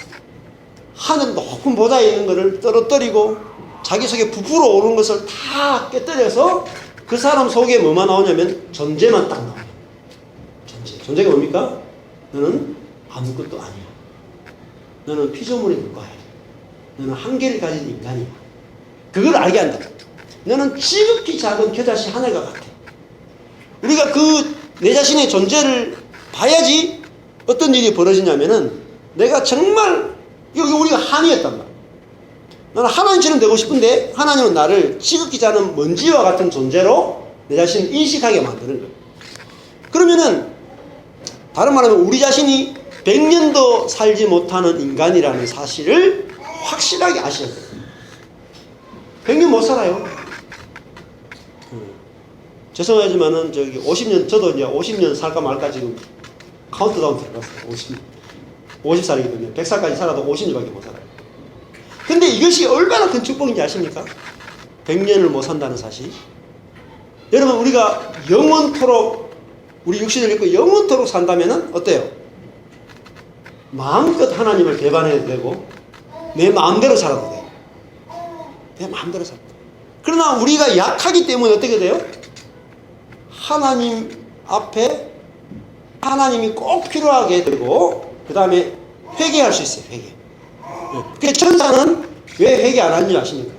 하늘 높은 보좌에 있는 것을 떨어뜨리고 자기 속에 부풀어 오른 것을 다 깨뜨려서 그 사람 속에 뭐만 나오냐면 존재만 딱 나와요. 존재가 뭡니까? 너는 아무것도 아니야. 너는 피조물에 불과해. 너는 한계를 가진 인간이야. 그걸 알게 한다. 너는 지극히 작은 겨자씨 하늘과 같아. 우리가 내 자신의 존재를 봐야지 어떤 일이 벌어지냐면은 내가 정말 여기 우리가 한이었단 말이야. 나는 하나님처럼 되고 싶은데 하나님은 나를 지극히 작은 먼지와 같은 존재로 내 자신을 인식하게 만드는 거예요. 그러면은 다른 말하면 우리 자신이 100년도 살지 못하는 인간이라는 사실을 확실하게 아셔야 돼요. 100년 못 살아요. 죄송하지만은 50년, 저도 이제 50년 살까 말까 지금 카운트다운 들어갔어요. 50살이기 때문에 100살까지 살아도 50년밖에 못 살아요. 근데 이것이 얼마나 큰 축복인지 아십니까? 100년을 못 산다는 사실. 여러분, 우리가 영원토록 우리 육신을 입고 영원토록 산다면은 어때요? 마음껏 하나님을 배반해도 되고 내 마음대로 살아도 돼요. 내 마음대로 살아도 돼요. 그러나 우리가 약하기 때문에 어떻게 돼요? 하나님 앞에 하나님이 꼭 필요하게 되고 그 다음에 회개할 수 있어요. 회개. 그래서 천사는 왜 회개 안 하는지 아십니까?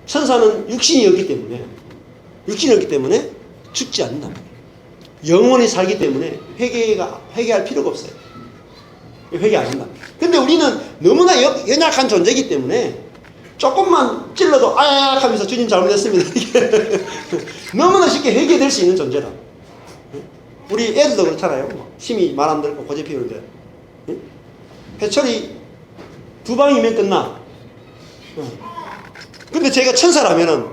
천사는 육신이었기 때문에 죽지 않는다. 영원히 살기 때문에 회개할 필요가 없어요. 회개 안 한다. 근데 우리는 너무나 연약한 존재이기 때문에 조금만 찔러도 아야 하면서 주님 잘못했습니다. 너무나 쉽게 회개될 수 있는 존재다. 우리 애들도 그렇잖아요. 힘이 말 안 듣고 고집 피우는데 회초리 2방이면 끝나. 근데 제가 천사라면은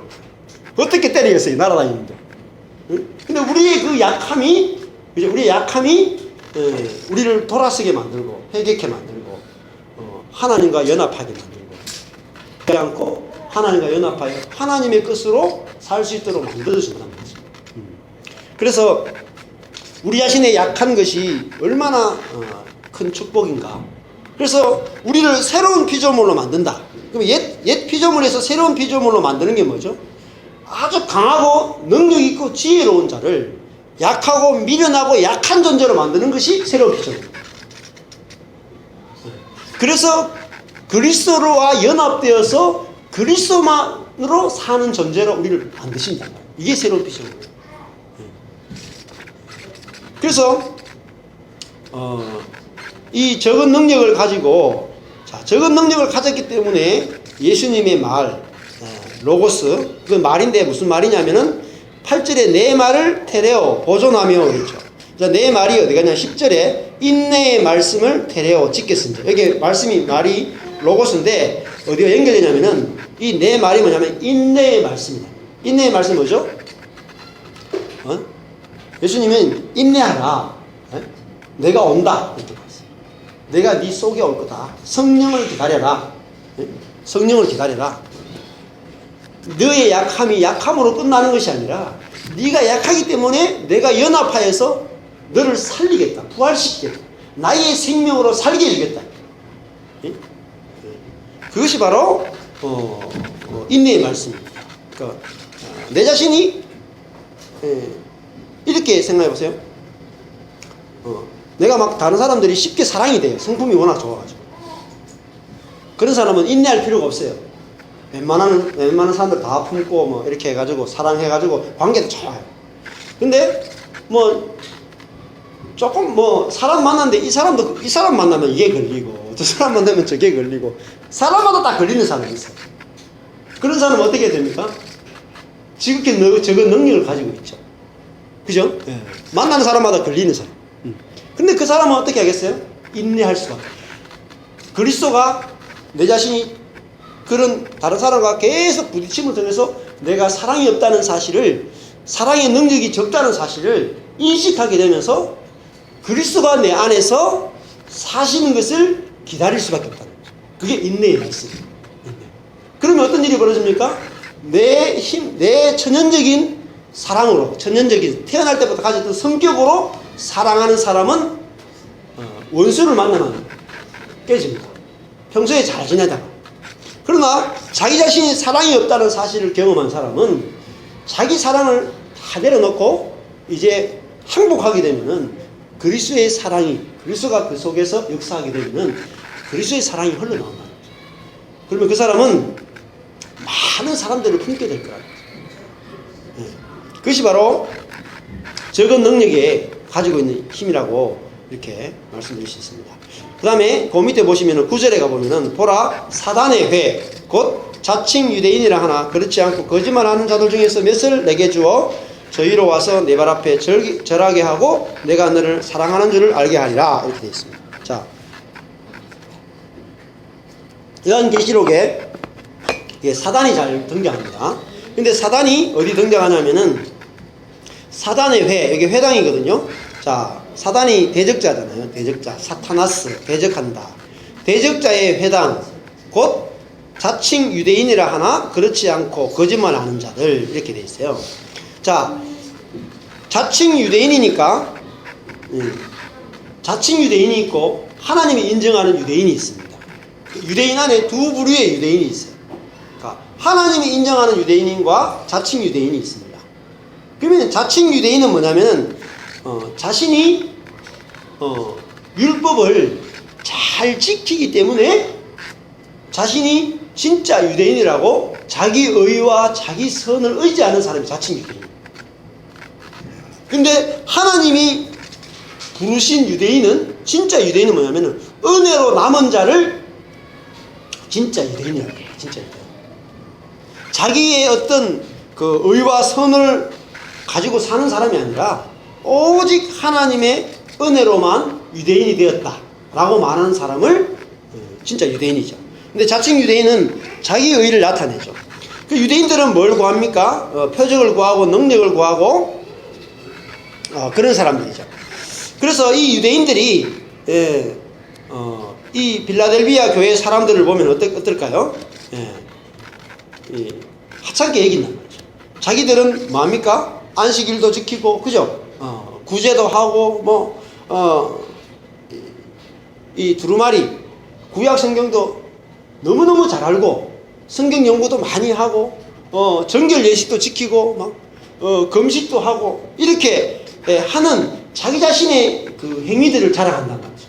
어떻게 때리겠어요? 날아다니는데. 근데 우리의 그 약함이 우리를 돌아서게 만들고 회개케 만들고 하나님과 연합하게 만들고 그렇지 않고 하나님과 연합하여 하나님의 뜻으로 살 수 있도록 만들어준다는 거죠. 그래서 우리 자신의 약한 것이 얼마나 큰 축복인가. 그래서 우리를 새로운 피조물로 만든다. 그럼 옛 피조물에서 새로운 피조물로 만드는 게 뭐죠? 아주 강하고 능력 있고 지혜로운 자를 약하고 미련하고 약한 존재로 만드는 것이 새로운 피조물입니다. 그래서 그리스도와 연합되어서 그리스도만으로 사는 존재로 우리를 만드신다. 이게 새로운 피조물이에요. 그래서 이 적은 능력을 가지고 적은 능력을 가졌기 때문에 예수님의 말 로고스 그 말인데 무슨 말이냐면은 8절에 내 말을 테레오 보존하며 그렇죠. 자, 내 말이 어디 가냐 10절에 인내의 말씀을 테레오 지켰습니다. 여기 말이 로고스인데 어디가 연결되냐면은 이 내 말이 뭐냐면 인내의 말씀입니다. 인내의 말씀이 뭐죠? 예수님은 인내하라. 내가 온다. 내가 네 속에 올 거다. 성령을 기다려라. 성령을 기다려라. 너의 약함이 약함으로 끝나는 것이 아니라 네가 약하기 때문에 내가 연합하여서 너를 살리겠다. 부활시키겠다. 나의 생명으로 살게 해주겠다. 그것이 바로 인내의 말씀입니다. 그러니까 내 자신이 이렇게 생각해 보세요. 내가 막 다른 사람들이 쉽게 사랑이 돼요. 성품이 워낙 좋아가지고. 그런 사람은 인내할 필요가 없어요. 웬만한 사람들 다 품고 뭐 이렇게 해가지고 사랑해가지고 관계도 좋아요. 근데 뭐 조금 뭐 사람 만났는데 이 사람 만나면 이게 걸리고 저 사람 만나면 저게 걸리고 사람마다 다 걸리는 사람이 있어요. 그런 사람은 어떻게 됩니까? 지극히 적은 능력을 가지고 있죠. 그죠? 예. 만나는 사람마다 걸리는 사람. 근데 그 사람은 어떻게 하겠어요? 인내할 수가 없어요. 그리스도가 내 자신이 그런 다른 사람과 계속 부딪힘을 통해서 내가 사랑이 없다는 사실을, 사랑의 능력이 적다는 사실을 인식하게 되면서 그리스도가 내 안에서 사시는 것을 기다릴 수밖에 없다는 거죠. 그게 인내의 말씀이에요. 그러면 어떤 일이 벌어집니까? 내 천연적인 사랑으로, 천연적인 태어날 때부터 가졌던 성격으로 사랑하는 사람은 원수를 만나면 깨집니다. 평소에 잘 지내다가. 그러나 자기 자신이 사랑이 없다는 사실을 경험한 사람은 자기 사랑을 다 내려놓고 이제 항복하게 되면은 그리스도의 사랑이, 그리스도가 그 속에서 역사하게 되면은 그리스도의 사랑이 흘러나온다. 그러면 그 사람은 많은 사람들을 품게 될 거라고. 네. 그것이 바로 적은 능력에 가지고 있는 힘이라고 이렇게 말씀드릴 수 있습니다. 그 다음에 그 밑에 보시면은 9절에 가보면은 보라 사단의 회 곧 자칭 유대인이라 하나 그렇지 않고 거짓말하는 자들 중에서 몇을 내게 주어 저희로 와서 내 발 앞에 절하게 하고 내가 너를 사랑하는 줄을 알게 하리라. 이렇게 되어 있습니다. 자, 요한계시록에 사단이 잘 등장합니다. 근데 사단이 어디 등장하냐면은 사단의 회, 여기 회당이거든요. 자, 사단이 대적자잖아요. 대적자, 사타나스, 대적한다. 대적자의 회당, 곧 자칭 유대인이라 하나 그렇지 않고 거짓말하는 자들, 이렇게 돼 있어요. 자, 자칭 유대인이니까 자칭 유대인이 있고 하나님이 인정하는 유대인이 있습니다. 유대인 안에 두 부류의 유대인이 있어요. 그러니까 하나님이 인정하는 유대인과 자칭 유대인이 있습니다. 그러면 자칭 유대인은 뭐냐면은 자신이 율법을 잘 지키기 때문에 자신이 진짜 유대인이라고 자기 의와 자기 선을 의지하는 사람이 자칭 유대인입니다. 근데 하나님이 부르신 유대인은, 진짜 유대인은 뭐냐면은 은혜로 남은 자를 진짜 유대인이라고 해요. 진짜 유대인. 자기의 어떤 그 의와 선을 가지고 사는 사람이 아니라 오직 하나님의 은혜로만 유대인이 되었다라고 말하는 사람을 진짜 유대인이죠. 근데 자칭 유대인은 자기 의를 나타내죠. 그 유대인들은 뭘 구합니까? 표적을 구하고 능력을 구하고 그런 사람들이죠. 그래서 이 유대인들이 이 빌라델비아 교회 사람들을 보면 어떨까요? 하찮게 여긴단 말이죠. 자기들은 뭐합니까? 안식일도 지키고, 그죠? 구제도 하고, 이 두루마리, 구약 성경도 너무너무 잘 알고, 성경 연구도 많이 하고, 정결 예식도 지키고, 금식도 하고, 이렇게 하는 자기 자신의 그 행위들을 자랑한단 말이죠.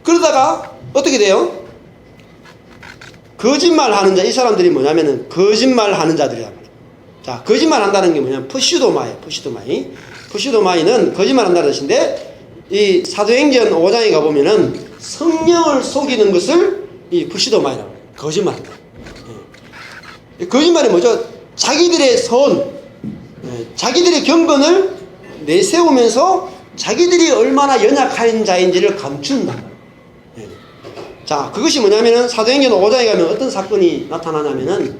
그러다가 어떻게 돼요? 거짓말 하는 자, 이 사람들이 뭐냐면은 거짓말 하는 자들이란 말이에요. 자, 거짓말 한다는 게 뭐냐면 푸시도마이에요. 푸시도마이는 거짓말 한다는 뜻인데, 이 사도행전 5장에 가보면은 성령을 속이는 것을 이 푸시도마이라고 해요. 거짓말 한다. 거짓말이 뭐죠? 자기들의 선, 자기들의 경건을 내세우면서 자기들이 얼마나 연약한 자인지를 감춘다. 자, 그것이 뭐냐면은 사도행전 5장에 가면 어떤 사건이 나타나냐면은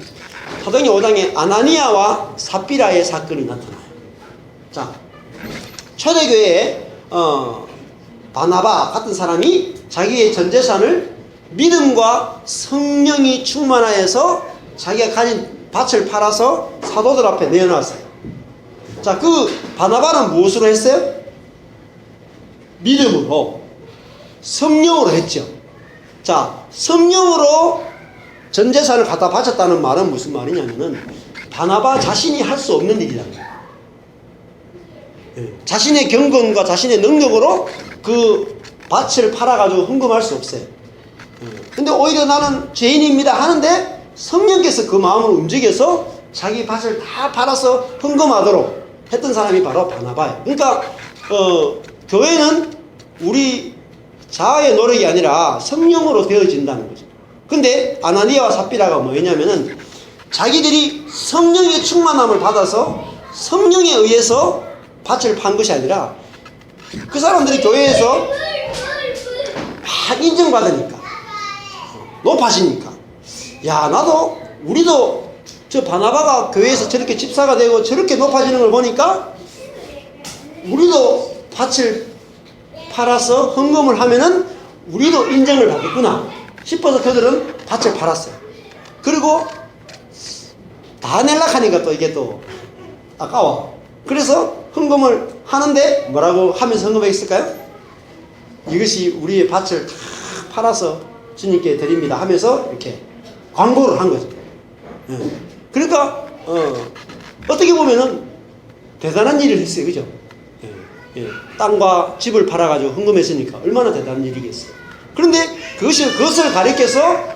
사도행전 5장에 아나니아와 삽비라의 사건이 나타나요. 자, 초대교회에 바나바 같은 사람이 자기의 전 재산을 믿음과 성령이 충만하여서 자기가 가진 밭을 팔아서 사도들 앞에 내어놨어요. 자, 그 바나바는 무엇으로 했어요? 믿음으로, 성령으로 했죠. 자, 성령으로 전 재산을 갖다 바쳤다는 말은 무슨 말이냐면은 바나바 자신이 할 수 없는 일이라는 거예요. 자신의 경건과 자신의 능력으로 그 밭을 팔아가지고 헌금할 수 없어요. 근데 오히려 나는 죄인입니다 하는데 성령께서 그 마음을 움직여서 자기 밭을 다 팔아서 헌금하도록 했던 사람이 바로 바나바예요. 그러니까 교회는 우리 자아의 노력이 아니라 성령으로 되어진다는 거죠. 근데 아나니아와 삽비라가 뭐냐면은 자기들이 성령의 충만함을 받아서 성령에 의해서 밭을 판 것이 아니라 그 사람들이 교회에서 막 인정받으니까, 높아지니까, 야, 우리도 저 바나바가 교회에서 저렇게 집사가 되고 저렇게 높아지는 걸 보니까 우리도 밭을 팔아서 헌금을 하면은 우리도 인정을 받겠구나 싶어서 그들은 밭을 팔았어요. 그리고 다 내려고 하니까 또 이게 또 아까워. 그래서 헌금을 하는데 뭐라고 하면서 헌금했을까요? 이것이 우리의 밭을 다 팔아서 주님께 드립니다 하면서 이렇게 광고를 한 거죠. 그러니까 어떻게 보면은 대단한 일을 했어요. 그죠? 예, 예. 땅과 집을 팔아가지고 헌금했으니까 얼마나 대단한 일이겠어요. 그런데 그것을 가리켜서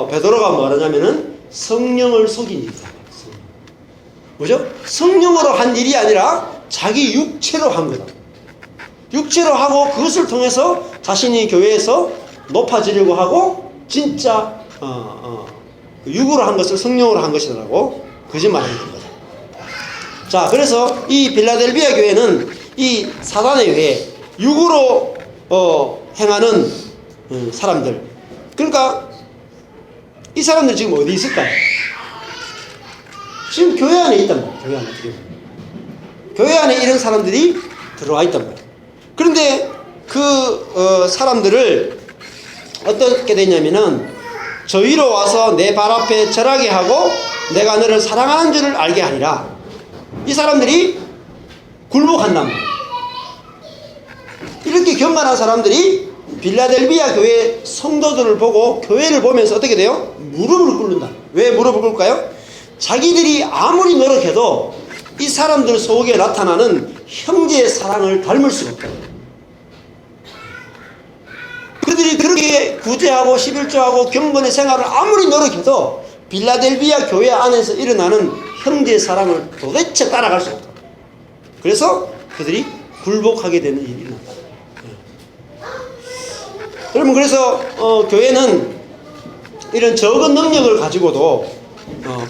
베드로가 말하냐면은 성령을 속인 일이다. 뭐죠? 성령으로 한 일이 아니라 자기 육체로 한 거다. 육체로 하고 그것을 통해서 자신이 교회에서 높아지려고 하고 진짜 육으로 한 것을 성령으로 한 것이라고 거짓말하는 겁니다. 자, 그래서 이 빌라델비아 교회는 이 사단에 의해 육으로 행하는 사람들. 그러니까 이 사람들 지금 어디 있을까요? 지금 교회 안에 있단 말이에요. 교회 안에. 교회 안에 이런 사람들이 들어와 있단 말이에요. 그런데 그 사람들을 어떻게 되냐면은 저희로 와서 내 발 앞에 절하게 하고 내가 너를 사랑하는 줄을 알게 하리라. 이 사람들이 굴복한단 말이에요. 이렇게 경건한 사람들이 빌라델비아 교회 성도들을 보고 교회를 보면서 어떻게 돼요? 무릎을 꿇는다. 왜 무릎을 꿇을까요? 자기들이 아무리 노력해도 이 사람들 속에 나타나는 형제의 사랑을 닮을 수가 없다. 그들이 그렇게 구제하고 11조하고 경건의 생활을 아무리 노력해도 빌라델비아 교회 안에서 일어나는 형제의 사랑을 도대체 따라갈 수 없다. 그래서 그들이 굴복하게 되는 일이 일어난다. 여러분, 그래서 교회는 이런 적은 능력을 가지고도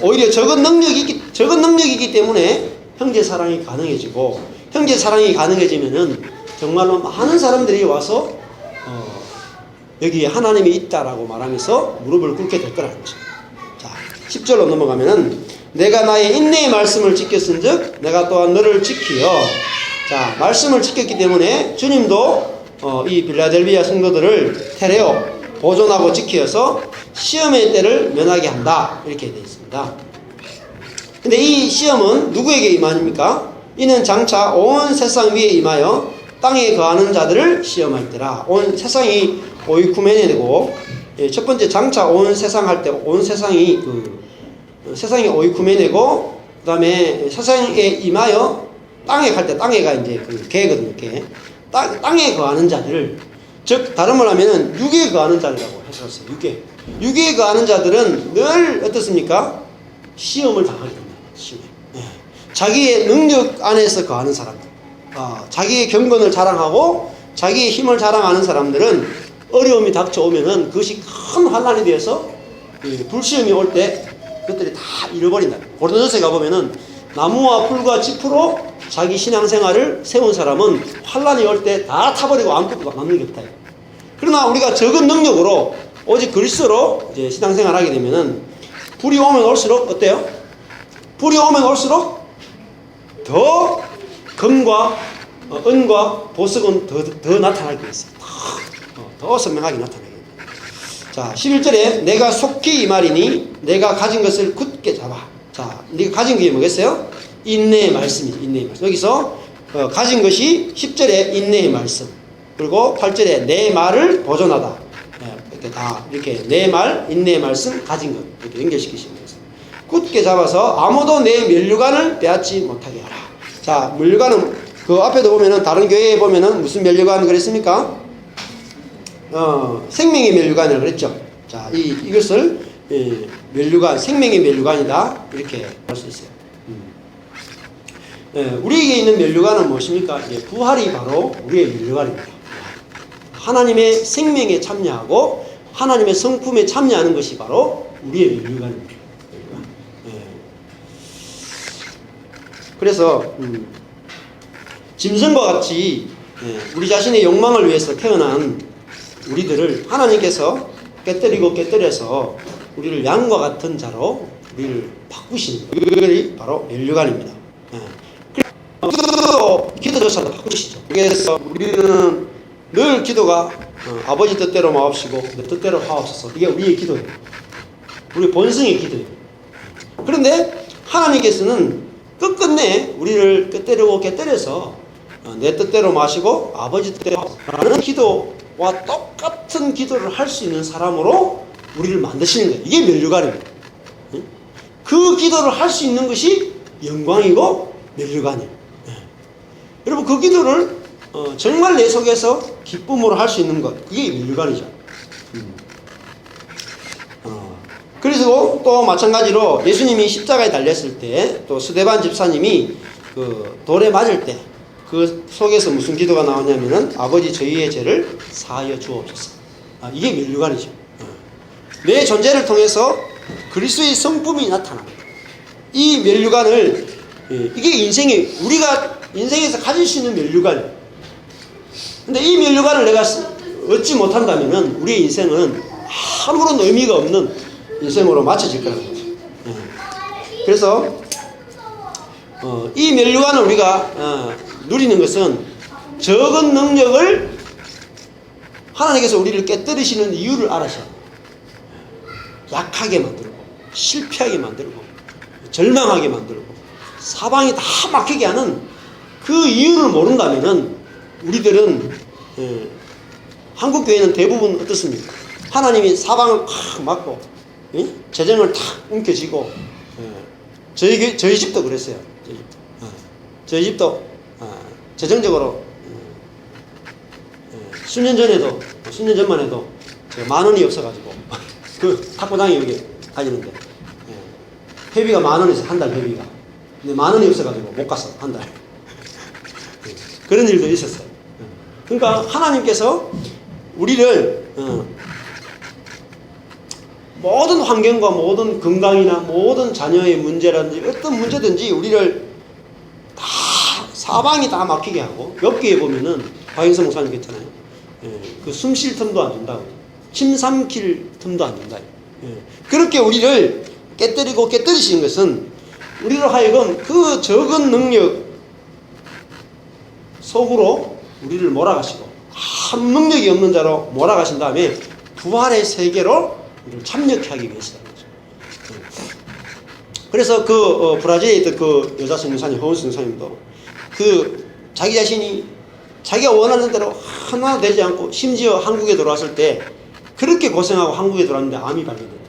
오히려 적은 능력이기 때문에 형제 사랑이 가능해지고, 형제 사랑이 가능해지면은 정말로 많은 사람들이 와서 여기 하나님이 있다라고 말하면서 무릎을 꿇게 될 거라는 거죠. 자, 10절로 넘어가면은 내가 나의 인내의 말씀을 지켰은즉 내가 또한 너를 지키어. 자, 말씀을 지켰기 때문에 주님도 이 빌라델비아 성도들을 테레오, 보존하고 지키어서 시험의 때를 면하게 한다. 이렇게 되어 있습니다. 근데 이 시험은 누구에게 임하십니까? 이는 장차 온 세상 위에 임하여 땅에 거하는 자들을 시험할 때라. 온 세상이 오이쿠메네 되고, 첫 번째 장차 온 세상 할 때 온 세상이 세상이 오이쿠메네고, 그 다음에 세상에 임하여 땅에 갈 때, 땅에가 이제 그 개거든요. 개. 땅에 거하는 자들을, 즉 다른 말 하면은 육에 거하는 자들이라고 해석했어요. 육에 거하는 자들은 늘 어떻습니까? 시험을 당하게 됩니다. 시험. 네. 자기의 능력 안에서 거하는 사람들, 자기의 경건을 자랑하고 자기의 힘을 자랑하는 사람들은 어려움이 닥쳐오면은 그것이 큰 환난이 되어서 불시험이 올 때 그것들이 다 잃어버린다. 고린도서에 가보면은 나무와 풀과 짚으로 자기 신앙생활을 세운 사람은 환난이 올 때 다 타버리고 아무것도 남는 게 없다. 그러나 우리가 적은 능력으로 오직 그리스도로 이제 신앙생활하게 되면은 불이 오면 올수록 어때요? 불이 오면 올수록 더 금과 은과 보석은 더 나타날 게 있어요. 더 선명하게 나타나게 됩니다. 자, 11절에 내가 속히 이 말이니 내가 가진 것을 굳게 잡아. 자, 네가 가진 게 뭐겠어요? 인내의 말씀이죠. 인내의 말씀. 여기서 가진 것이 10절에 인내의 말씀, 그리고 8절에 내 말을 보존하다. 이렇게 다 이렇게 내 말, 인내의 말씀, 가진 것 이렇게 연결시키시면 되겠습니다. 굳게 잡아서 아무도 내 면류관을 빼앗지 못하게 하라. 자, 면류관은 그 앞에도 보면은 다른 교회에 보면은 무슨 면류관 그랬습니까? 생명의 면류관이라고 그랬죠. 자, 이것을 면류관, 생명의 면류관이다 이렇게 할 수 있어요. 우리에게 있는 면류관은 무엇입니까? 부활이 바로 우리의 면류관입니다. 하나님의 생명에 참여하고 하나님의 성품에 참여하는 것이 바로 우리의 면류관입니다. 그래서 짐승과 같이 우리 자신의 욕망을 위해서 태어난 우리들을 하나님께서 깨뜨려서 우리를 양과 같은 자로 우리를 바꾸시는 거예요. 그것이 바로 면류관입니다. 기도조차도 바꾸시죠. 그래서 우리는 늘 기도가 아버지 뜻대로 마옵시고 내 뜻대로 하옵소서. 이게 우리의 기도예요. 우리 본성의 기도예요. 그런데 하나님께서는 끝끝내 우리를 깨뜨려서 내 뜻대로 마시고 아버지 뜻대로 하는 기도와 똑같은 기도를 할 수 있는 사람으로 우리를 만드시는 거예요. 이게 면류관입니다. 그 기도를 할 수 있는 것이 영광이고 면류관이에요. 여러분 그 기도를 정말 내 속에서 기쁨으로 할 수 있는 것, 그게 면류관이죠. 그래서 또 마찬가지로 예수님이 십자가에 달렸을 때 또 스데반 집사님이 그 돌에 맞을 때 그 속에서 무슨 기도가 나오냐면은 아버지 저희의 죄를 사하여 주옵소서. 이게 면류관이죠. 내 존재를 통해서 그리스도의 성품이 나타납니다. 이 면류관을 이게 우리가 인생에서 가질 수 있는 면류관이에요. 근데 이 면류관을 내가 얻지 못한다면은 우리의 인생은 아무런 의미가 없는 인생으로 맞춰질 거라는 거죠. 그래서 이 면류관을 우리가 누리는 것은 적은 능력을 하나님께서 우리를 깨뜨리시는 이유를 알아셔야 돼요. 약하게 만들고 실패하게 만들고 절망하게 만들고 사방이 다 막히게 하는 그 이유를 모른다면은 우리들은 한국 교회는 대부분 어떻습니까? 하나님이 사방을 팍 막고 재정을 탁 움켜쥐고 저희 집도 그랬어요. 저희 집도 재정적으로 수년 전만 해도 제가 10,000원이 없어가지고 그 탁구장에 여기 다니는데 회비가 10,000원이었어요. 한 달 회비가. 근데 10,000원이 없어가지고 못 갔어. 한 달. 그런 일도 있었어요. 그러니까 하나님께서 우리를 모든 환경과 모든 건강이나 모든 자녀의 문제라든지 어떤 문제든지 우리를 다 사방이 다 막히게 하고 엽기에 보면은 박영성 목사님 있잖아요. 그 숨 쉴 틈도 안 준다고. 침 삼킬 틈도 안 준다. 그렇게 우리를 깨뜨리시는 것은 우리로 하여금 그 적은 능력 속으로 우리를 몰아가시고 아무 능력이 없는 자로 몰아가신 다음에 부활의 세계로 우리를 참여케 하기 위해서라는 거죠. 그래서 그 브라질에 있던 그 여자 선교사님, 허은 선교사님도 그 자기 자신이 자기가 원하는 대로 하나 되지 않고 심지어 한국에 들어왔을 때 그렇게 고생하고 한국에 들어왔는데 암이 발견됐다.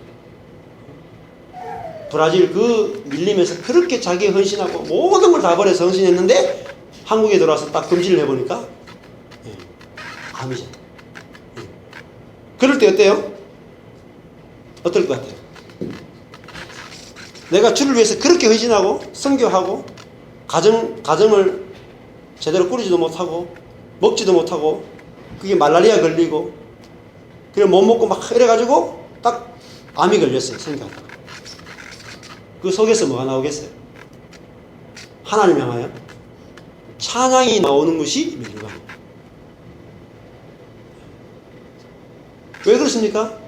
브라질 그 밀림에서 그렇게 자기 헌신하고 모든 걸 다 버려서 헌신했는데 한국에 들어와서 딱 금지를 해보니까 암이죠. 그럴 때 어때요? 어떨 것 같아요? 내가 주를 위해서 그렇게 헌신하고 선교하고 가정을 제대로 꾸리지도 못하고 먹지도 못하고 그게 말라리아 걸리고 그래 못 먹고 막 이래가지고 딱 암이 걸렸어요. 선교하다가. 그 속에서 뭐가 나오겠어요? 하나님 향하여 찬양이 나오는 것이 면류관입니다. 왜 그렇습니까?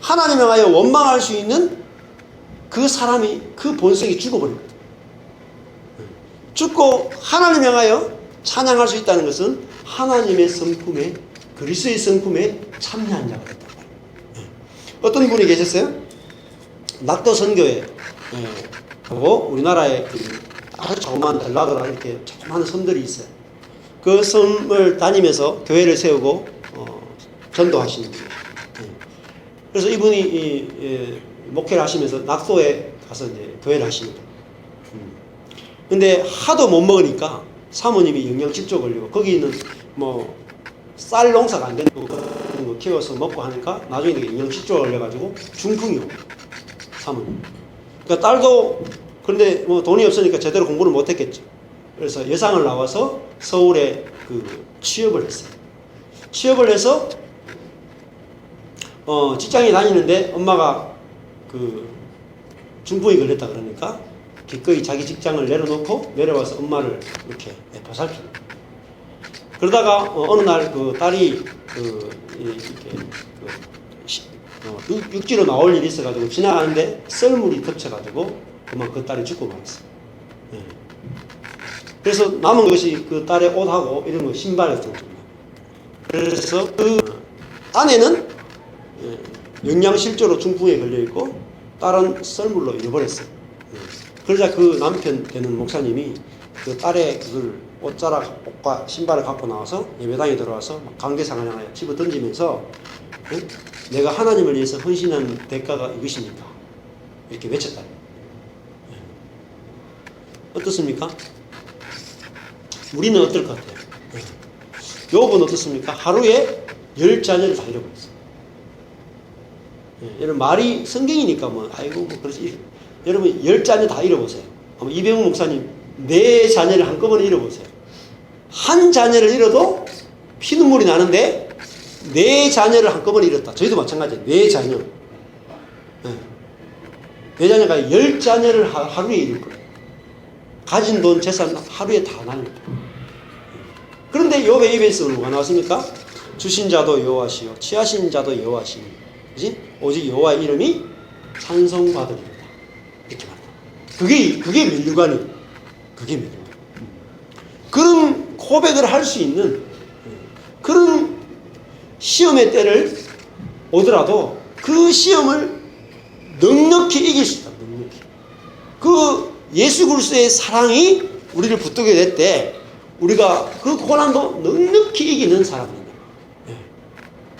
하나님 향하여 원망할 수 있는 그 사람이 그 본성이 죽어버린 거예요. 죽고 하나님 향하여 찬양할 수 있다는 것은 하나님의 성품에 그리스도의 성품에 참여한 자가 됐단 말이에요. 어떤 분이 계셨어요? 낙도 선교에 하고 우리나라에 아주 조그만 델라도라 이렇게 조그만 섬들이 있어요. 그 섬을 다니면서 교회를 세우고 전도하시는 분이에요. 그래서 이분이 목회를 하시면서 낙도에 가서 이제 교회를 하십니다. 근데 하도 못 먹으니까 사모님이 영양실조 걸리고 거기 있는 뭐 쌀 농사가 안 되는 거 키워서 먹고 하니까 나중에 영양실조 걸려가지고 중풍이 오고 사모님. 그러니까 딸도 그런데 뭐 돈이 없으니까 제대로 공부를 못했겠죠. 그래서 예상을 나와서 서울에 그 취업을 했어요. 취업을 해서 직장에 다니는데 엄마가 그 중풍이 걸렸다 그러니까 기꺼이 자기 직장을 내려놓고 내려와서 엄마를 이렇게 보살핍니다. 그러다가 어느 날 그 딸이 육지로 나올 일이 있어가지고 지나가는데 썰물이 덮쳐가지고 그만 그 딸이 죽고 말았어요. 그래서 남은 것이 그 딸의 옷하고 이런 거 신발이었던 겁니다. 그래서 그 아내는 영양실조로 중풍에 걸려있고 딸은 썰물로 잃어버렸어요. 그러자 그 남편 되는 목사님이 그 딸의 그걸 옷자락, 옷과 신발을 갖고 나와서 예배당에 들어와서 강대상을 향하여 집어 던지면서 내가 하나님을 위해서 헌신한 대가가 이것입니까? 이렇게 외쳤다. 어떻습니까? 우리는 어떨 것 같아요? 욥은 어떻습니까? 하루에 10자녀를 다 잃어버렸어요. 여러분 말이 성경이니까 뭐 아이고 뭐 그러지. 여러분 10자녀 다 잃어보세요. 이병우 목사님 4자녀를 한꺼번에 잃어보세요. 한 자녀를 잃어도 피눈물이 나는데 4자녀를 한꺼번에 잃었다. 저희도 마찬가지예요. 4자녀. 4자녀가 10자녀를 하루에 잃을 거예요. 가진 돈 재산 하루에 다 날릴 거예요. 그런데 욥의 입에서 뭐가 나왔습니까? 주신 자도 여호와시요 취하신 자도 여호와시니 그지? 오직 여호와의 이름이 찬송받으리로다. 이렇게 말합니다. 그게 면류관이 그게 면류관. 그런 고백을 할 수 있는 그런 시험의 때를 오더라도 그 시험을 넉넉히 이길 수 있다. 넉넉히. 그 예수 그리스도의 사랑이 우리를 붙들게 될 때 우리가 그 고난도 넉넉히 이기는 사람입니다.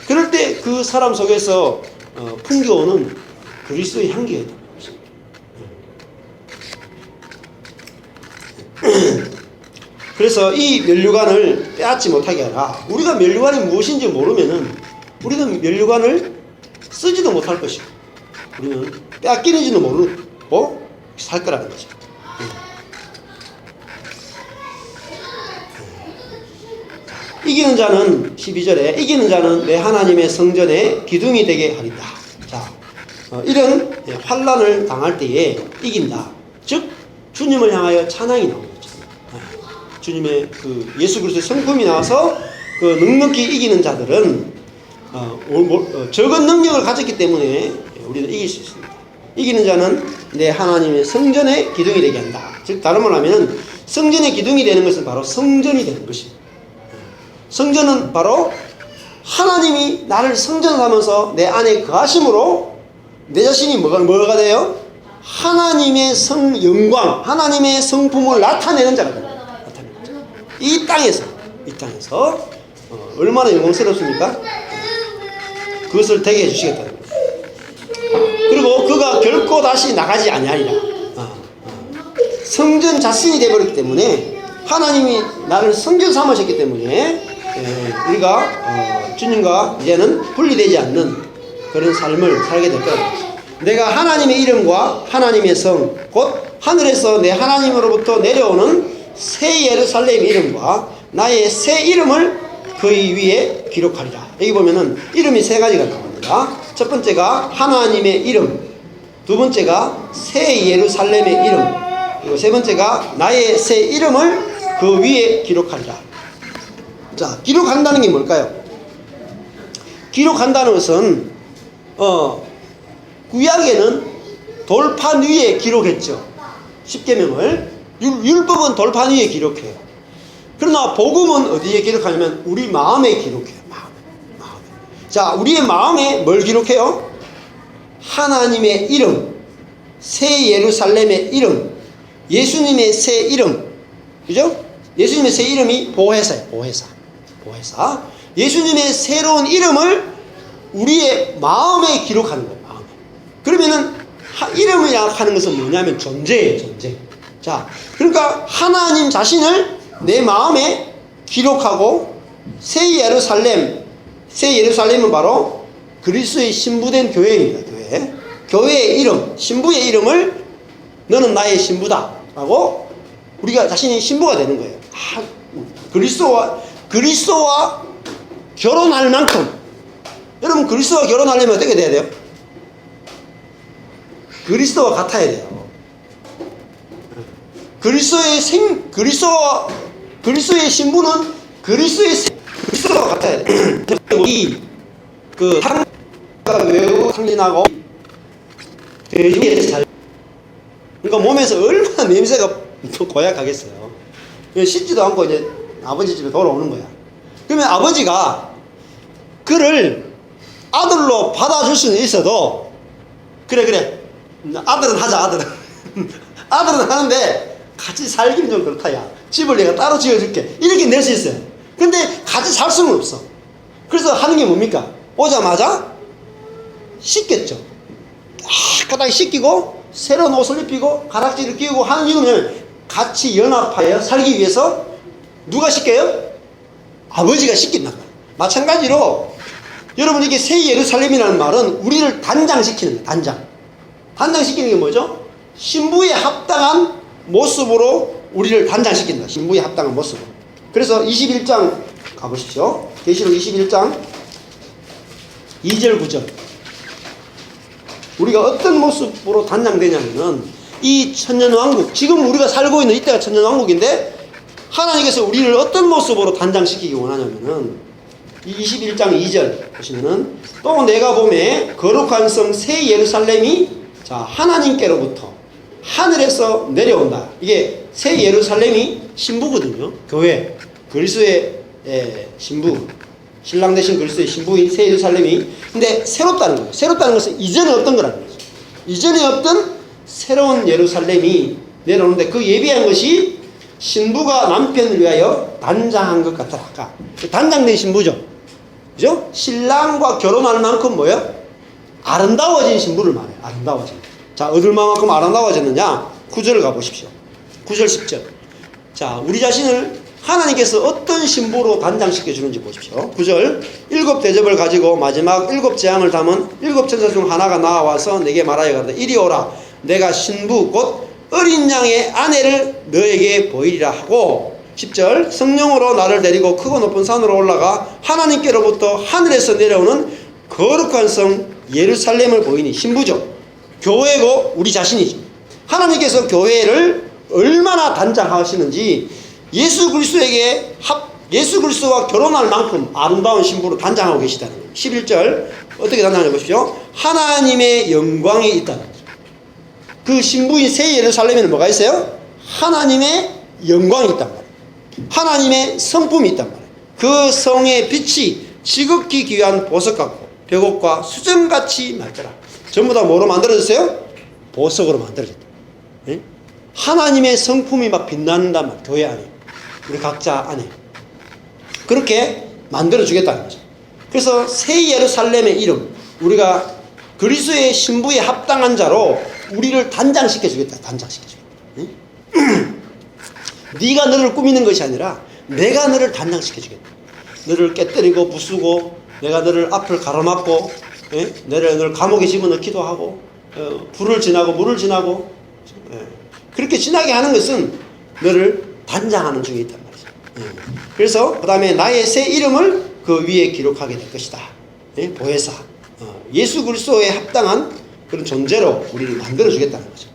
그럴 때 그 사람 속에서 풍겨오는 그리스도의 향기가 있다는 것입니다. 그래서 이 면류관을 빼앗지 못하게 하라. 우리가 면류관이 무엇인지 모르면은 우리는 면류관을 쓰지도 못할 것이고 우리는 빼앗기는지도 모르고 살 거라는 거죠. 이기는 자는 12절에 이기는 자는 내 하나님의 성전에 기둥이 되게 하리다. 자, 이런 환난을 당할 때에 이긴다. 즉 주님을 향하여 찬양이 나옵니다. 주님의 그 예수 그리스도의 성품이 나와서 그 넉넉히 이기는 자들은 적은 능력을 가졌기 때문에 우리는 이길 수 있습니다. 이기는 자는 내 하나님의 성전에 기둥이 되게 한다. 즉 다른 말로 하면 성전의 기둥이 되는 것은 바로 성전이 되는 것입니다. 성전은 바로 하나님이 나를 성전 삼아서 내 안에 거하심으로 내 자신이 뭐가 돼요? 하나님의 영광, 하나님의 성품을 나타내는 자가 됩니다. 이 땅에서 얼마나 영광스럽습니까? 그것을 되게 해주시겠다는 거예요. 그리고 그가 결코 다시 나가지 아니하리라. 성전 자신이 되어버렸기 때문에 하나님이 나를 성전 삼으셨기 때문에 우리가 주님과 이제는 분리되지 않는 그런 삶을 살게 될 거예요. 내가 하나님의 이름과 하나님의 성, 곧 하늘에서 내 하나님으로부터 내려오는 새 예루살렘 이름과 나의 새 이름을 그의 위에 기록하리라. 여기 보면은 이름이 3가지가 나옵니다. 첫 번째가 하나님의 이름, 두 번째가 새 예루살렘의 이름, 그리고 세 번째가 나의 새 이름을 그 위에 기록하리라. 자, 기록한다는 게 뭘까요? 기록한다는 것은 구약에는 돌판 위에 기록했죠. 십계명을 율법은 돌판 위에 기록해요. 그러나 복음은 어디에 기록하냐면 우리 마음에 기록해요. 마음에. 자, 우리의 마음에 뭘 기록해요? 하나님의 이름, 새 예루살렘의 이름, 예수님의 새 이름, 그죠? 예수님의 새 이름이 보혜사예요. 보혜사. 예수님의 새로운 이름을 우리의 마음에 기록하는 거예요. 마음에. 그러면은 이름이라고 하는 것은 뭐냐면 존재예요. 존재. 자, 그러니까 하나님 자신을 내 마음에 기록하고 새 예루살렘은 바로 그리스도의 신부된 교회입니다. 교회의 이름, 신부의 이름을 너는 나의 신부다 라고 우리가 자신이 신부가 되는 거예요. 그리스도와 결혼할 만큼, 여러분 그리스도와 결혼하려면 어떻게 돼야 돼요? 그리스도와 같아야 돼요. 그리스도의 신부는 그리스도와 같아야 돼요. 그 상가 외우 상진하고 돼지에서 그러니까 몸에서 얼마나 냄새가 고약하겠어요. 씻지도 않고 이제 아버지 집에 돌아오는 거야. 그러면 아버지가 그를 아들로 받아줄 수는 있어도 그래 아들은 하자. 아들은 하는데 같이 살기는 좀 그렇다. 야, 집을 내가 따로 지어줄게 이렇게 낼 수 있어요. 근데 같이 살 수는 없어. 그래서 하는 게 뭡니까? 오자마자 씻겠죠. 깨끗하게 씻기고 새로운 옷을 입히고 가락지를 끼우고 하는 이유는 같이 연합하여 살기 위해서 누가 시켜요? 아버지가 시킨단 말이에요. 마찬가지로 여러분 이게 새 예루살렘이라는 말은 우리를 단장시키는 거예요. 단장시키는 게 뭐죠? 신부에 합당한 모습으로 우리를 단장시킨다. 신부에 합당한 모습으로. 그래서 21장 가보십시오. 계시록 21장 2절 9절. 우리가 어떤 모습으로 단장되냐면은 이 천년왕국, 지금 우리가 살고 있는 이때가 천년왕국인데 하나님께서 우리를 어떤 모습으로 단장시키기 원하냐면은 이 21장 2절 보시면은 또 내가 보매 거룩한 성 새 예루살렘이 자 하나님께로부터 하늘에서 내려온다. 이게 새 예루살렘이 신부거든요. 교회 그리스도의 신부, 신랑 되신 그리스도의 신부인 새 예루살렘이 근데 새롭다는 거예요. 새롭다는 것은 이전에 없던 거라는 거죠. 이전에 없던 새로운 예루살렘이 내려오는데 그 예비한 것이 신부가 남편을 위하여 단장한 것 같더라. 아까 단장된 신부죠. 그죠? 신랑과 결혼할 만큼 뭐예요? 아름다워진 신부를 말해요. 아름다워진. 자, 얼마만큼 아름다워졌느냐? 9절을 가보십시오. 9절 10절. 자, 우리 자신을 하나님께서 어떤 신부로 단장시켜 주는지 보십시오. 9절. 7 대접을 가지고 마지막 7 재앙을 담은 7 천사 중 하나가 나와서 내게 말하여 가로되 이리 오라. 내가 신부 곧 어린 양의 아내를 너에게 보이리라 하고 10절. 성령으로 나를 데리고 크고 높은 산으로 올라가 하나님께로부터 하늘에서 내려오는 거룩한 성 예루살렘을 보이니 신부죠. 교회고 우리 자신이죠. 하나님께서 교회를 얼마나 단장하시는지 예수 그리스도와 결혼할 만큼 아름다운 신부로 단장하고 계시다는 거예요. 11절 어떻게 단장해 보십시오. 하나님의 영광이 있다는 거죠. 그 신부인 새 예루살렘에는 뭐가 있어요? 하나님의 영광이 있단 말이에요. 하나님의 성품이 있단 말이에요. 그 성의 빛이 지극히 귀한 보석 같고 벽옥과 수정같이 맑더라. 전부 다 뭐로 만들어졌어요? 보석으로 만들어졌다. 네? 하나님의 성품이 막 빛난단 말이에요. 교회 안에 우리 각자 안에 그렇게 만들어주겠다는 거죠. 그래서 새 예루살렘의 이름 우리가 그리스도의 신부에 합당한 자로 우리를 단장시켜주겠다. 단장시켜주겠다. 네? 네가 너를 꾸미는 것이 아니라 내가 너를 단장시켜주겠다. 너를 깨뜨리고 부수고 내가 너를 앞을 가로막고 너를 감옥에 집어넣기도 하고 불을 지나고 물을 지나고 그렇게 지나게 하는 것은 너를 단장하는 중에 있단 말이죠. 그래서 그 다음에 나의 새 이름을 그 위에 기록하게 될 것이다. 보혜사 예수 그리스도에 합당한 그런 존재로 우리를 만들어주겠다는 거죠.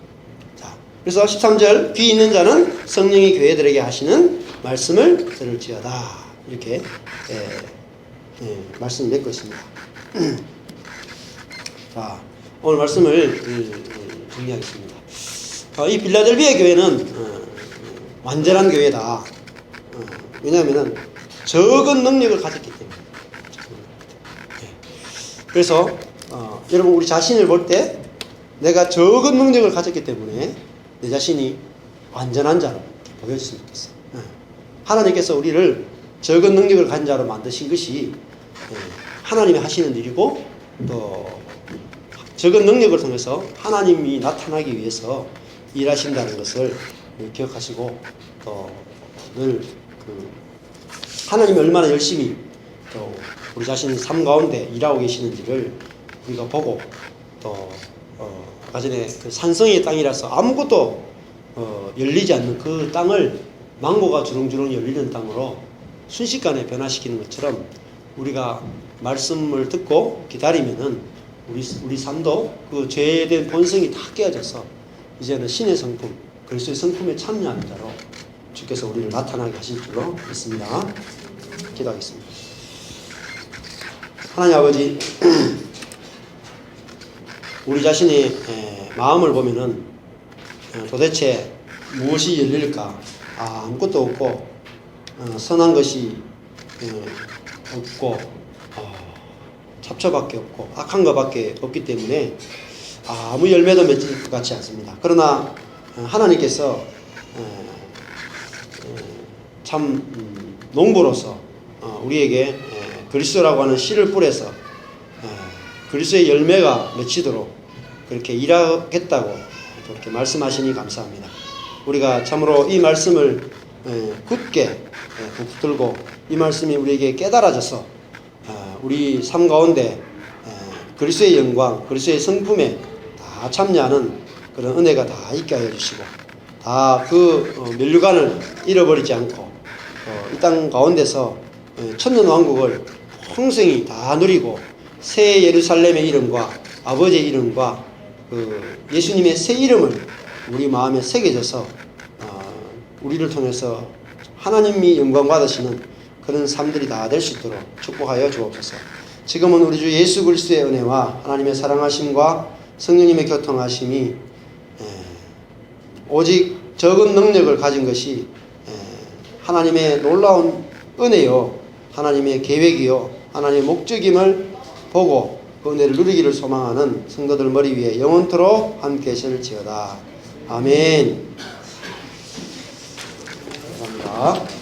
자, 그래서 13절 귀 있는 자는 성령이 교회들에게 하시는 말씀을 들을지어다. 이렇게 말씀을 맺고 있습니다. 자, 오늘 말씀을 정리하겠습니다. 이 빌라델비아 교회는 완전한 교회다. 왜냐하면 적은 능력을 가졌기 때문에. 그래서 여러분 우리 자신을 볼 때 내가 적은 능력을 가졌기 때문에 내 자신이 완전한 자로 보여졌으면 좋겠어요. 하나님께서 우리를 적은 능력을 가진 자로 만드신 것이 하나님이 하시는 일이고 또 적은 능력을 통해서 하나님이 나타나기 위해서 일하신다는 것을 기억하시고 또 늘 하나님이 얼마나 열심히 또 우리 자신의 삶 가운데 일하고 계시는지를 우리가 보고 또 아까 전에 그 산성의 땅이라서 아무것도 열리지 않는 그 땅을 망고가 주렁주렁 열리는 땅으로 순식간에 변화시키는 것처럼 우리가 말씀을 듣고 기다리면은 우리 삶도 그 죄된 본성이 다 깨어져서 이제는 신의 성품, 그리스도의 성품에 참여하는 자로 주께서 우리를 나타나게 하실 줄로 믿습니다. 기도하겠습니다. 하나님 아버지, 우리 자신의 마음을 보면은 도대체 무엇이 열릴까? 아무것도 없고 선한 것이 없고 잡초밖에 없고 악한 것밖에 없기 때문에 아무 열매도 맺을 것 같지 않습니다. 그러나 하나님께서 참 농부로서 우리에게 그리스도라고 하는 씨를 뿌려서 그리스도의 열매가 맺히도록 그렇게 일하겠다고 그렇게 말씀하시니 감사합니다. 우리가 참으로 이 말씀을 굳게 붙들고 이 말씀이 우리에게 깨달아져서 우리 삶 가운데 그리스도의 영광, 그리스도의 성품에 다 참여하는 그런 은혜가 다 있게 하여 주시고 다 그 면류관을 잃어버리지 않고 이 땅 가운데서 천년왕국을 풍성히 다 누리고 새 예루살렘의 이름과 아버지의 이름과 그 예수님의 새 이름을 우리 마음에 새겨져서 우리를 통해서 하나님이 영광 받으시는 그런 삶들이 다 될 수 있도록 축복하여 주옵소서. 지금은 우리 주 예수 그리스도의 은혜와 하나님의 사랑하심과 성령님의 교통하심이 오직 적은 능력을 가진 것이 하나님의 놀라운 은혜요 하나님의 계획이요 하나님의 목적임을 보고 그 은혜를 누리기를 소망하는 성도들 머리 위에 영원토록 함께 하실지어다. 아멘. 감사합니다.